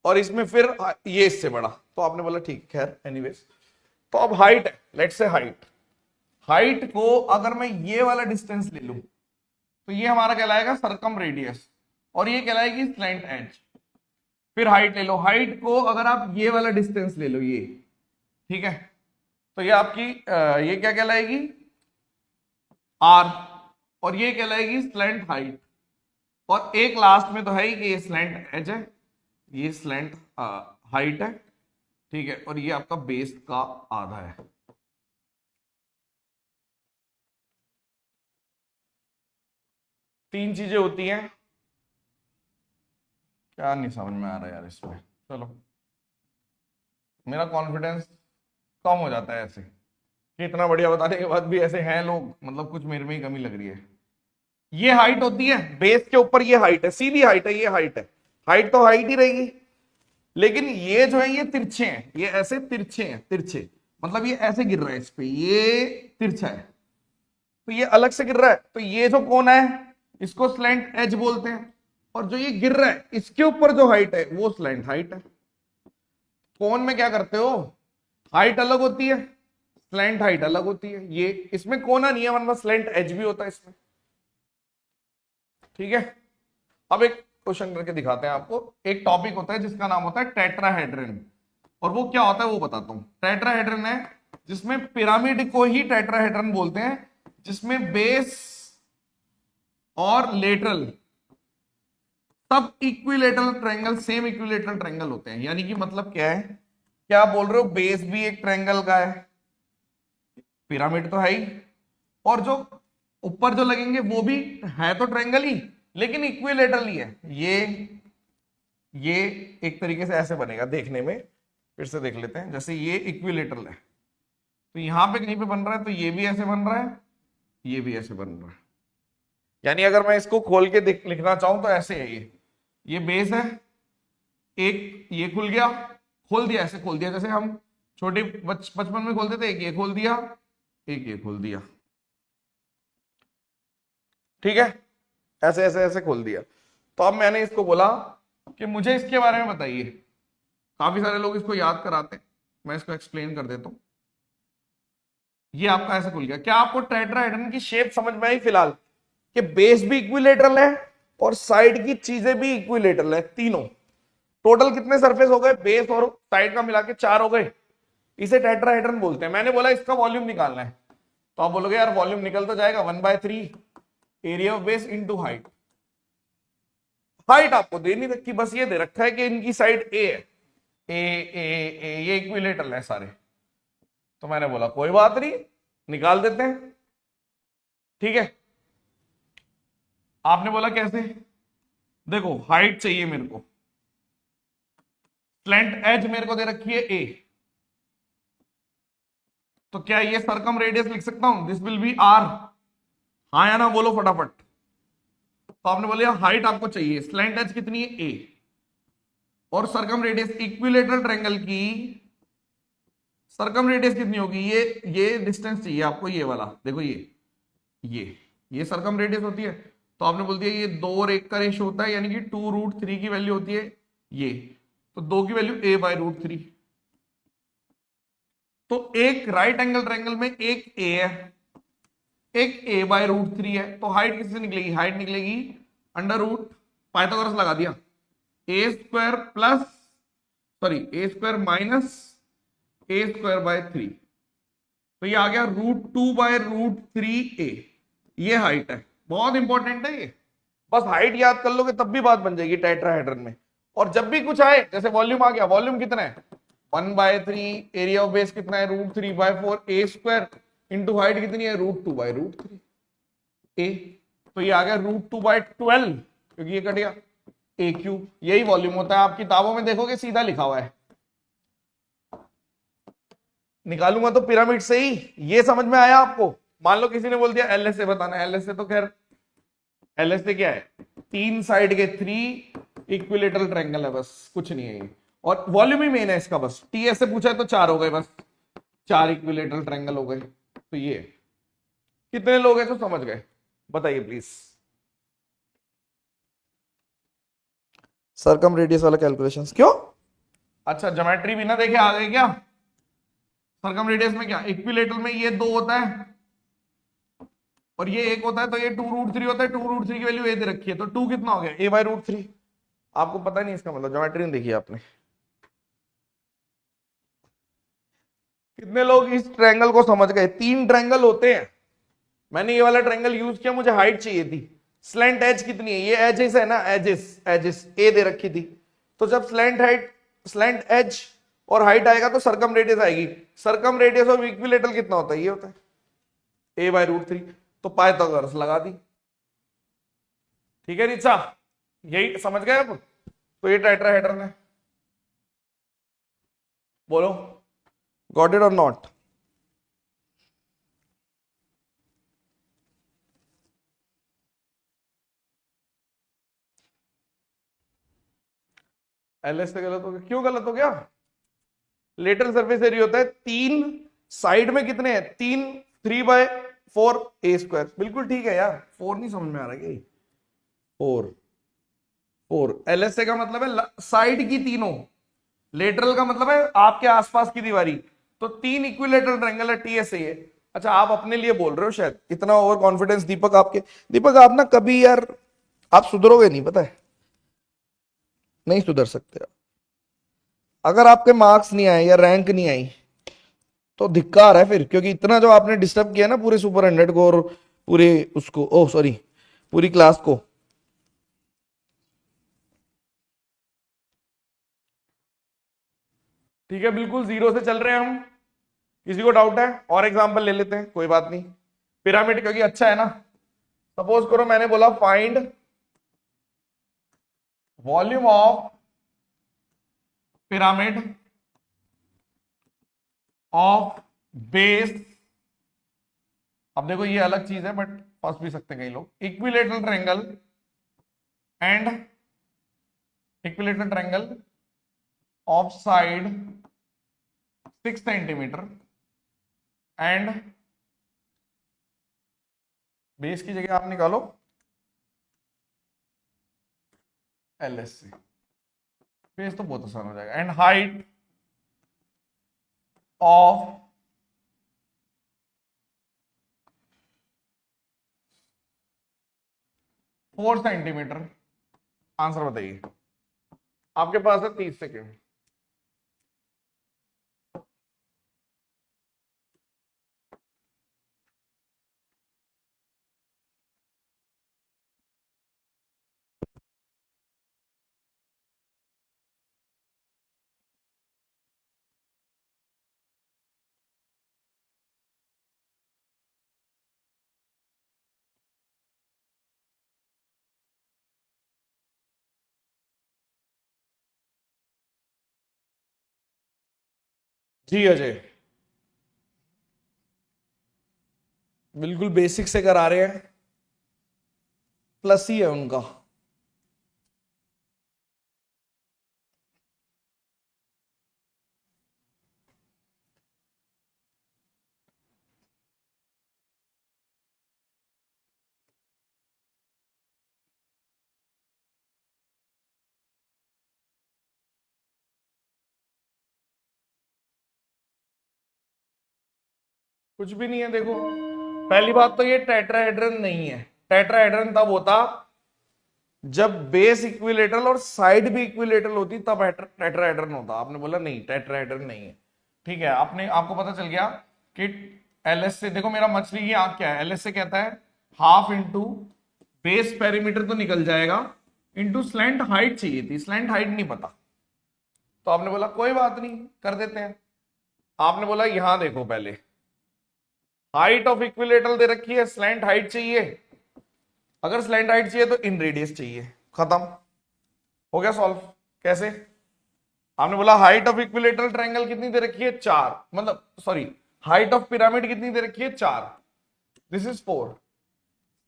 और इसमें फिर ये इससे बड़ा। तो आपने बोला ठीक, खैर एनीवेज। तो अब हाइट है, लेट्स से हाइट। हाइट को अगर मैं ये वाला डिस्टेंस ले लूं तो ये हमारा कहलाएगा सरकम रेडियस, और ये कहलाएगी स्लैंट एज। फिर हाइट ले लो, हाइट को अगर आप ये वाला डिस्टेंस ले लो, ये ठीक है, तो ये आपकी ये क्या कहलाएगी, आर, और ये कहलाएगी स्लैंट हाइट। और एक लास्ट में तो है ही कि ये स्लैंट एज है, ये स्लैंट हाइट है। ठीक है, और ये आपका बेस का आधा है। तीन चीजें होती हैं, क्या नहीं समझ में आ रहा यार इसमें। चलो, मेरा कॉन्फिडेंस कम हो जाता है ऐसे कि इतना बढ़िया बताने के बाद भी ऐसे हैं लोग, मतलब कुछ मेरे में ही कमी लग रही है। ये हाइट होती है, बेस के ऊपर ये हाइट है, सीधी हाइट है, ये हाइट है। हाइट तो हाइट ही रहेगी, लेकिन ये जो है ये तिरछे हैं, ये ऐसे तिरछे हैं, तिरछे मतलब ये ऐसे गिर रहा है इस पे, ये तिरछा है, तो ये अलग से गिर रहा है। तो ये जो कोना है इसको स्लैंट एज बोलते हैं, और जो ये गिर रहा है इसके ऊपर जो हाइट है वो स्लैंट हाइट है। कोन में क्या करते हो, हाइट अलग होती है, स्लैंट हाइट अलग होती है। ये इसमें कोना नहीं है, वरना स्लैंट एज भी होता है इसमें। ठीक है, अब एक क्वेश्चन करके दिखाते हैं आपको। एक टॉपिक होता है जिसका नाम होता है टेट्राहेड्रन, और वो क्या होता है वो बताता हूं। टेट्राहेड्रन है जिसमें पिरामिड को ही टेट्राहेड्रन बोलते हैं, जिसमें बेस और लेटरल सब equilateral triangle, same equilateral triangle होते हैं। यानी कि मतलब क्या है, क्या आप बोल रहे हो, बेस भी एक ट्रायंगल का है, पिरामिड तो है ही, और जो ऊपर जो लगेंगे वो भी है तो ट्रायंगल ही, लेकिन इक्विलेटरल ही है। ये एक तरीके से ऐसे बनेगा देखने में, फिर से देख लेते हैं। जैसे ये इक्विलेटरल है तो यहां पे कहीं पे बन रहा है, तो ये भी ऐसे बन रहा है, ये भी ऐसे बन रहा है। यानी अगर मैं इसको खोल के लिखना चाहूं तो ऐसे है, ये बेस है, एक ये खुल गया, खोल दिया, ऐसे खोल दिया जैसे हम छोटे बचपन में खोलते थे, एक ये खोल दिया, एक ये खोल दिया, ठीक है, ऐसे ऐसे ऐसे खोल दिया। तो अब मैंने इसको बोला कि मुझे इसके बारे में बताइए। काफी सारे लोग इसको याद कराते हैं, मैं इसको एक्सप्लेन कर देता हूं। ये आपका ऐसे खुल गया। क्या आपको टेट्राहेड्रन की शेप समझ में आई फिलहाल, कि बेस भी इक्विलेटरल है और साइड की चीजें भी इक्विलेटरल है, तीनों। टोटल कितने सरफेस हो गए, बेस और साइड का मिला के 4 हो गए। इसे टेट्राहेड्रन बोलते हैं। मैंने बोला इसका वॉल्यूम निकालना है, तो आप बोलोगे यार वॉल्यूम निकल तो जाएगा, 1/3 area of base into height. Height आपको दे नहीं रखी, बस ये दे रखा है कि इनकी साइड ए है, ए ये इक्विलेटरल है सारे। तो मैंने बोला कोई बात नहीं, निकाल देते हैं, ठीक है। आपने बोला कैसे, देखो हाइट चाहिए मेरे को, स्लैंट एज मेरे को दे रखी है ए, तो क्या ये सरकम रेडियस लिख सकता हूं, दिस विल बी आर, हाँ या ना बोलो फटाफट। तो आपने बोला हाइट आपको चाहिए, स्लैंट एज कितनी है ए, और सरकम रेडियस इक्विलेटरल ट्रायंगल की सरकम रेडियस कितनी होगी, ये डिस्टेंस चाहिए आपको, ये वाला देखो, ये सरकम रेडियस होती है। तो आपने बोल दिया ये 2 और 1 का रेशियो होता है, यानी कि 2√3 की वैल्यू होती है ये, तो 2 की वैल्यू a/√3। तो एक राइट एंगल ट्रायंगल में एक a है, एक a/√3 है, तो हाइट किससे निकलेगी, हाइट निकलेगी अंडर रूट, पाइथागोरस लगा दिया, a² माइनस a²/3, तो ये आ गया √2/√3a। ये हाइट है, बहुत इंपॉर्टेंट है ये, बस हाइट याद कर लोगे तब भी बात बन जाएगी टेट्राहेड्रन में। और जब भी कुछ आए, जैसे वॉल्यूम आ गया, वॉल्यूम कितना है 1/3, एरिया ऑफ बेस कितना है √3/4, a² इंटू हाइट कितनी है √2/√3 a, तो ये आ गया √2/12, क्योंकि ये कट गया a³। यही वॉल्यूम होता है, आप किताबों में देखोगे सीधा लिखा हुआ है। निकालूंगा तो पिरामिड से ही, ये समझ में आया आपको। मान लो किसी ने बोल दिया एलएसए बताना है, एलएसए तो खैर एलएसए क्या है, 3 साइड के 3 इक्विलेटरल ट्रायंगल है, बस कुछ नहीं है ये, और वॉल्यूम ही मेन है इसका, बस टीएस से पूछा है तो 4 हो गए, बस 4 इक्विलेटरल ट्रायंगल हो गए। तो ये कितने लोग हैं तो समझ गए, बताइए प्लीज। सरकम रेडियस वाला कैलकुलेशंस क्यों, अच्छा ज्योमेट्री बिना देखे आ गए क्या। सरकम रेडियस में क्या, इक्विलेटरल में ये 2 होता है और ये 1 होता है, तो ये 2√3 होता है, 2√3 की वैल्यू ए दे रखी है, तो 2 कितना हो गया a/√3। आपको पता नहीं इसका मतलब, ज्योमेट्री नहीं देखी आपने। कितने लोग इस ट्रायंगल को समझ गए, 3 ट्रायंगल होते हैं, मैंने ये वाला ट्रायंगल यूज किया, मुझे हाइट चाहिए थी, स्लैंट एज कितनी है, ये एजेस है ना, एजेस ए दे रखी थी, तो जब स्लैंट एज और हाइट आएगा तो सरकम रेडियस आएगी, सरकम रेडियस ऑफ इक्विलेटरल कितना होता है, ये होता है a/√3, तो पाइथागोरस लगा दी, ठीक है रिचा, यही समझ गए अब। तो ये टेट्राहेड्रन है, बोलो गॉट इट और नॉट। एलएस से गलत हो गया, क्यों गलत हो गया, लेटरल सरफेस एरिया होता है 3, साइड में कितने हैं 3, 3/4 a², बिल्कुल ठीक है यार, 4 नहीं समझ में आ रहा है, 4 एलएसए का मतलब है साइड की तीनों, लेटरल का मतलब है आपके आसपास की दीवारी, तो 3 इक्विलेटरल ट्रायंगल है टीएसए। अच्छा आप अपने लिए बोल रहे हो शायद, इतना ओवर कॉन्फिडेंस दीपक आपके, दीपक आप ना कभी यार आप सुधरोगे नहीं, पता है नहीं सुधर सकते। अगर आपके मार्क्स नहीं आए या रैंक नहीं आई तो धिक्कार है फिर, क्योंकि इतना जो आपने डिस्टर्ब किया ना पूरे सुपर 100 को और पूरे उसको, ओह सॉरी पूरी क्लास को। ठीक है, बिल्कुल जीरो से चल रहे हैं हम, किसी को डाउट है और एग्जांपल ले लेते हैं, कोई बात नहीं। पिरामिड क्योंकि अच्छा है ना, सपोज करो मैंने बोला find volume of pyramid of base, अब देखो ये अलग चीज है बट फंस भी सकते हैं कई लोग, equilateral triangle and equilateral triangle of side 6 centimetre and base की जगह आप निकालो LSC, बेस तो बहुत आसान हो जाएगा, and height of 4 centimetre. Answer बताइए, आपके पास है 30 सेकेंड। जी अजय, बिल्कुल बेसिक से करा रहे हैं, प्लस ही है उनका। कुछ भी नहीं है, देखो पहली बात तो ये टेट्राहेड्रन नहीं है। टेट्राहेड्रन तब होता जब बेस इक्विलेटरल और साइड भी इक्विलेटरल होती, तब टेट्राहेड्रन होता। आपने बोला नहीं टेट्राहेड्रन नहीं है, ठीक है। आपने आपको पता चल गया कि LS से, देखो मेरा मछली की आंख क्या है, LS से कहता है हाफ इंटू बेस पेरीमीटर तो निकल जाएगा, इंटू स्लैंट हाइट चाहिए थी, स्लैंट हाइट नहीं पता, तो आपने बोला कोई बात नहीं कर देते हैं। आपने बोला यहां देखो पहले हाइट ऑफ इक्विलेटरल दे रखी है, स्लैंट हाइट चाहिए, अगर स्लैंट हाइट चाहिए तो इन रेडियस चाहिए, खत्म हो गया सॉल्व। कैसे? आपने बोला हाइट ऑफ इक्विलेटरल ट्रायंगल कितनी दे रखी है 4, मतलब सॉरी हाइट ऑफ पिरामिड कितनी दे रखी है 4, दिस इज 4,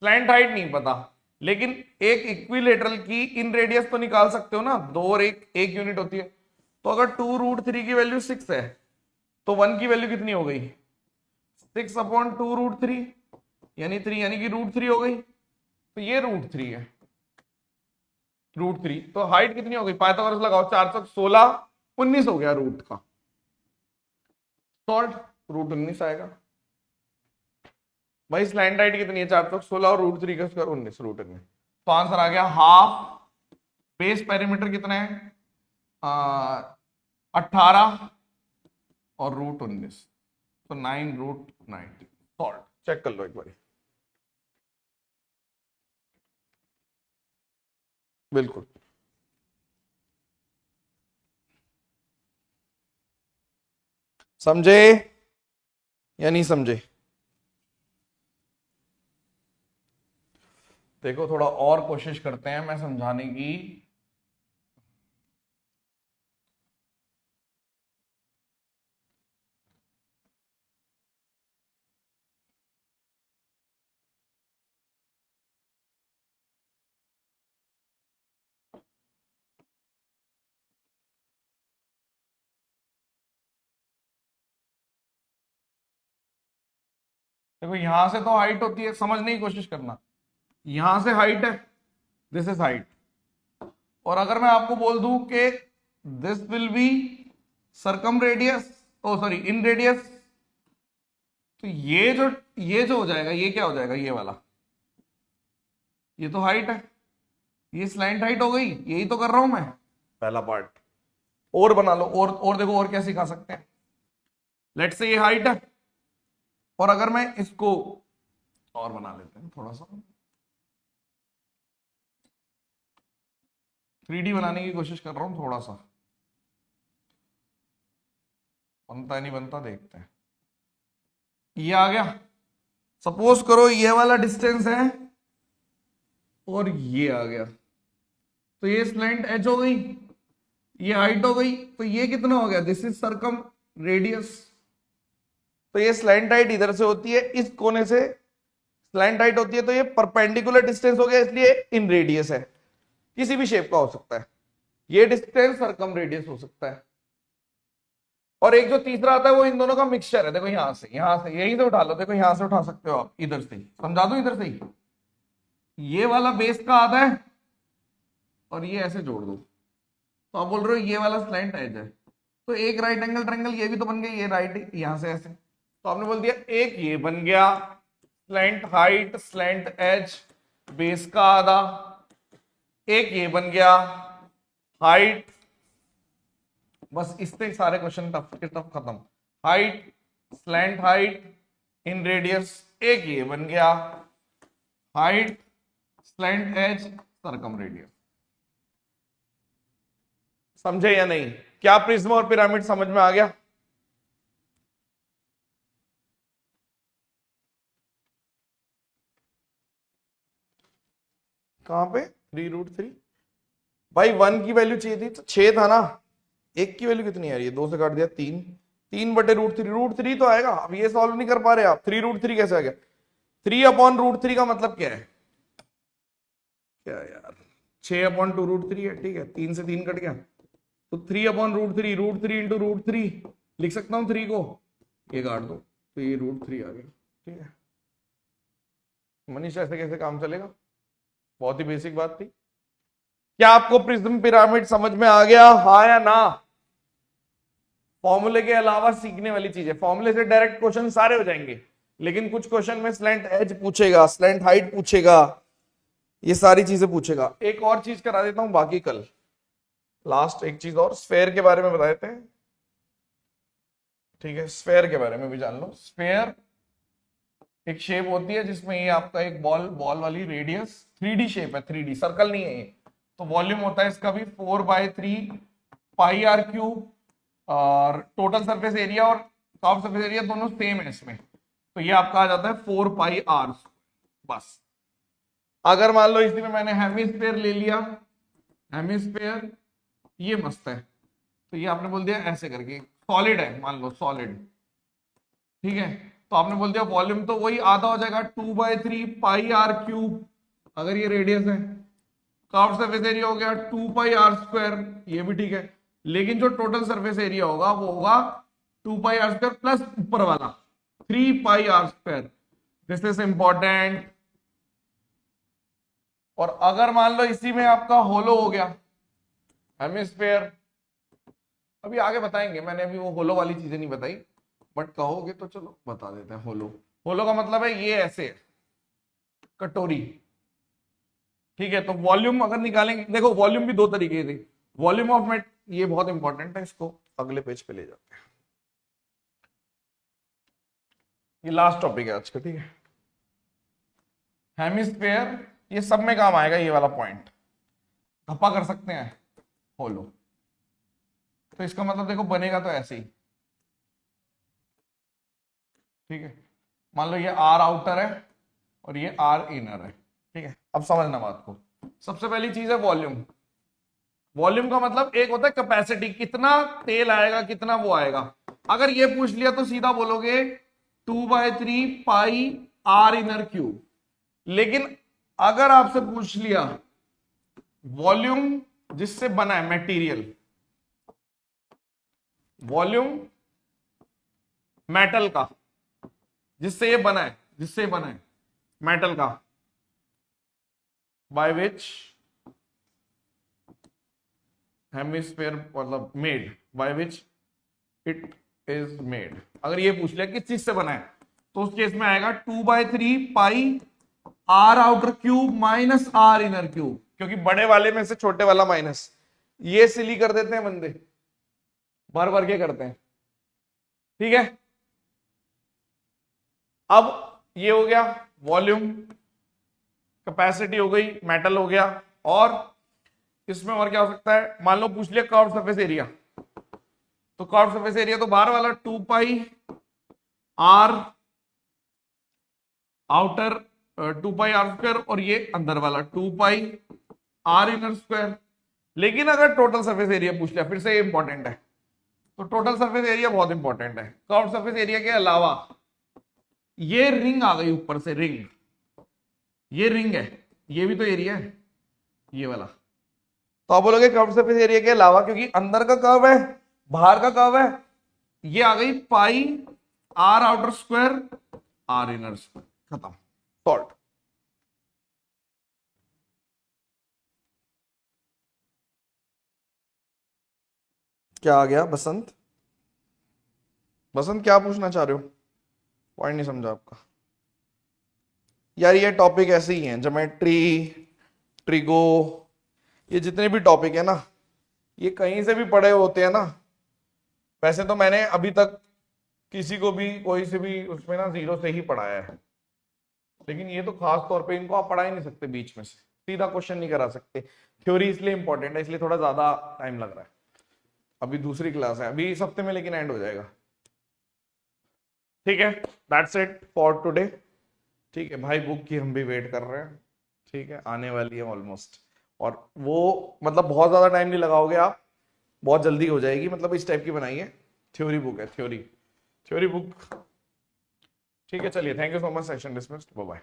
स्लैंट हाइट नहीं पता, लेकिन एक इक्विलेटरल की इन रेडियस तो निकाल सकते हो ना, 2 और 1 यूनिट होती है, तो अगर 2√3 की वैल्यू 6 है तो 1 की वैल्यू कितनी हो गई 6/2√3 यानी 3, यानी कि √3 हो गई, तो ये √3 है, √3, तो हाइट कितनी हो गई, पाइथागोरस लगाओ, 416 19 हो गया रूट का, सॉल्व, √19 आएगा। भाई स्लैंट हाइट कितनी है 416 और √3 का स्क्वायर 19, √19, तो आंसर आ गया हाफ, बेस पेरीमीटर कितना है 18 और √19, तो 9√90, सॉल्व। चेक कर लो एक बार, बिल्कुल समझे या नहीं समझे? देखो थोड़ा और कोशिश करते हैं मैं समझाने की। देखो यहां से तो हाइट होती है, समझने की कोशिश करना, यहां से हाइट है, दिस इज हाइट, और अगर मैं आपको बोल दूं कि this will be circumradius, oh sorry inradius, तो ये जो हो जाएगा, ये क्या हो जाएगा, ये वाला, ये तो हाइट है, ये स्लैंट हाइट हो गई, यही तो कर रहा हूं मैं पहला पार्ट। और बना लो, और देखो और क्या सिखा सकते हैं, लेट्स से ये हाइट है, और अगर मैं इसको और बना लेते हैं थोड़ा सा, 3D बनाने की कोशिश कर रहा हूं थोड़ा सा, बनता है नहीं बनता देखते हैं। ये आ गया, सपोज करो ये वाला डिस्टेंस है और ये आ गया, तो ये स्लैंट एज हो गई, ये हाइट हो गई, तो ये कितना हो गया, दिस इज सरकम रेडियस, तो ये स्लैंट हाइट इधर से होती है, इस कोने से स्लैंट हाइट होती है, तो ये परपेंडिकुलर डिस्टेंस हो गया, इसलिए इन रेडियस है, किसी भी शेप का हो सकता है। ये डिस्टेंस सरकम रेडियस हो सकता है। और एक जो तीसरा आता है वो इन दोनों का मिक्सचर है। देखो यहां से यहीं से उठा लो, देखो यहां से उठा सकते हो आप, इधर से समझा दो, इधर से ही ये वाला बेस का आता है और ये ऐसे जोड़ दो, तो आप बोल रहे हो ये वाला स्लैंट एज है, तो एक राइट एंगल ट्रायंगल ये भी तो बन गया, ये राइट यहां से ऐसे, तो आपने बोल दिया एक ये बन गया slant height slant edge base का आधा, एक ये बन गया हाइट, बस इससे सारे क्वेश्चन टफ के टफ खत्म। Height slant height in radius, एक ये बन गया हाइट स्लैंट एज सरकम रेडियस। समझे या नहीं? क्या प्रिज्म और पिरामिड समझ में आ गया? कहां पे 3√3 भाई 1 की वैल्यू चाहिए थी तो 6 था ना, एक की वैल्यू कितनी आ रही है, 2 से काट दिया 3, 3/√3, √3 तो आएगा। अब ये सॉल्व नहीं कर पा रहे आप, 3√3 कैसे आ गया? 3/√3 का मतलब क्या है? क्या यार 6/2√3 है, ठीक है, 3 से 3 कट गया, तो 3/√3, √3 इंटू √3 लिख सकता हूं 3 को, ये काट दो तो ये √3 आ गया। ठीक है मनीष, ऐसे कैसे काम चलेगा? बहुत ही बेसिक बात थी। क्या आपको प्रिज्म पिरामिड समझ में आ गया, हाँ या ना? फॉर्मूले के अलावा सीखने वाली चीज है, फॉर्मूले से डायरेक्ट क्वेश्चन सारे हो जाएंगे, लेकिन कुछ क्वेश्चन में स्लैंट एज पूछेगा, स्लैंट हाइट पूछेगा, ये सारी चीजें पूछेगा। एक और चीज करा देता हूं बाकी कल, लास्ट एक चीज और, स्फेयर के बारे में बता देते हैं। ठीक है, स्फेयर के बारे में भी जान लो। स्फेयर एक शेप होती है जिसमें ये आपका एक बॉल वाली रेडियस 3D शेप है, 3D सर्कल नहीं है ये, तो वॉल्यूम होता है इसका भी 4/3 पाई आर क्यूब, और टोटल सरफेस एरिया और टॉप सरफेस एरिया दोनों सेम है इसमें, तो ये आपका आ जाता है 4πr। बस अगर मान लो इसी में मैंने हेमिस्फेयर ले लिया, हेमिस्फेयर ये मस्त है, तो ये आपने बोल दिया ऐसे करके, सॉलिड है मान लो, सॉलिड, ठीक है, तो आपने बोल दिया वॉल्यूम तो वही आधा हो जाएगा 2/3 पाई आर क्यूब, अगर ये रेडियस है, कर्व सरफेस एरिया हो गया 2πr², ये भी ठीक है, लेकिन जो टोटल सरफेस एरिया होगा वो होगा 2πr² प्लस ऊपर वाला 3πr²। This is important. और अगर मान लो इसी में आपका होलो हो गया, हेमिस्फेयर, अभी आगे बताएंगे, मैंने अभी वो होलो वाली चीजें नहीं बताई, बट कहोगे तो चलो बता देते हैं। होलो, होलो का मतलब है ये ऐसे कटोरी, ठीक है, तो वॉल्यूम अगर निकालेंगे, देखो वॉल्यूम भी दो तरीके से, वॉल्यूम ऑफ मेट, ये बहुत इंपॉर्टेंट है, इसको अगले पेज पे ले जाते हैं, ये लास्ट टॉपिक है आज का, ठीक है। हेमिस्फेयर ये सब में काम आएगा, ये वाला पॉइंट धप्पा कर सकते हैं होलो, तो इसका मतलब देखो बनेगा तो ऐसे ही, ठीक है, मान लो ये आर आउटर है और ये आर इनर है, ठीक है। अब समझना बात को, सबसे पहली चीज है वॉल्यूम। वॉल्यूम का मतलब एक होता है कैपेसिटी, कितना तेल आएगा, कितना वो आएगा। अगर ये पूछ लिया तो सीधा बोलोगे 2/3 पाई आर इनर क्यूब, लेकिन अगर आपसे पूछ लिया वॉल्यूम जिससे बना है मटेरियल, वॉल्यूम मेटल का जिससे ये बना है, जिससे बना है मेटल का, बाय विच हेमिस्फेयर मतलब made, by which it is made, अगर ये पूछ लिया किस चीज से बना है, तो उस केस में आएगा 2/3 pi R outer cube minus R inner cube, क्योंकि बड़े वाले में से छोटे वाला माइनस, ये सिली कर देते हैं बंदे, भर भर के करते हैं, ठीक है। अब ये हो गया वॉल्यूम, कैपेसिटी हो गई, मेटल हो गया, और इसमें और क्या हो सकता है, मान लो पूछ लिया कर्व सरफेस एरिया, तो कर्व सरफेस एरिया तो बाहर वाला 2π आर आउटर 2πr², और ये अंदर वाला 2π आर इनर स्क्वायर। लेकिन अगर टोटल सरफेस एरिया पूछ लिया, फिर से ये इंपॉर्टेंट है, तो टोटल सरफेस एरिया बहुत इंपॉर्टेंट है। कर्व्ड सरफेस एरिया के अलावा ये रिंग आ गई ऊपर से, रिंग, ये रिंग है, ये भी तो एरिया है ये वाला। तो आप बोलोगे कर्व्ड सरफेस एरिया के अलावा, क्योंकि अंदर का कर्व है बाहर का कर्व है, ये आ गई pi R outer square R inner square, खत्म, सॉल्व। क्या आ गया बसंत? बसंत क्या पूछना चाह रहे हो? पॉइंट नहीं समझा आपका यार। ये टॉपिक ऐसे ही हैं, ज्योमेट्री, ट्रिगो, ये जितने भी टॉपिक है ना, ये कहीं से भी पढ़े होते हैं ना। वैसे तो मैंने अभी तक किसी को भी कोई से भी उसमें ना जीरो से ही पढ़ाया है, लेकिन ये तो खास तौर पे इनको आप पढ़ा ही नहीं सकते बीच में से, सीधा क्वेश्चन नहीं करा सकते। थ्योरी इसलिए इंपॉर्टेंट है, इसलिए थोड़ा ज्यादा टाइम लग रहा है। अभी दूसरी क्लास है अभी इस हफ्ते में, लेकिन एंड हो जाएगा। ठीक है, दैट्स इट फॉर टुडे। ठीक है भाई, बुक की हम भी वेट कर रहे हैं। ठीक है, आने वाली है ऑलमोस्ट, और वो मतलब बहुत ज्यादा टाइम नहीं लगाओगे आप, बहुत जल्दी हो जाएगी। मतलब इस टाइप की बनाइए, थ्योरी बुक है, थ्योरी बुक। ठीक है, चलिए, thank you so much, session dismissed, bye bye.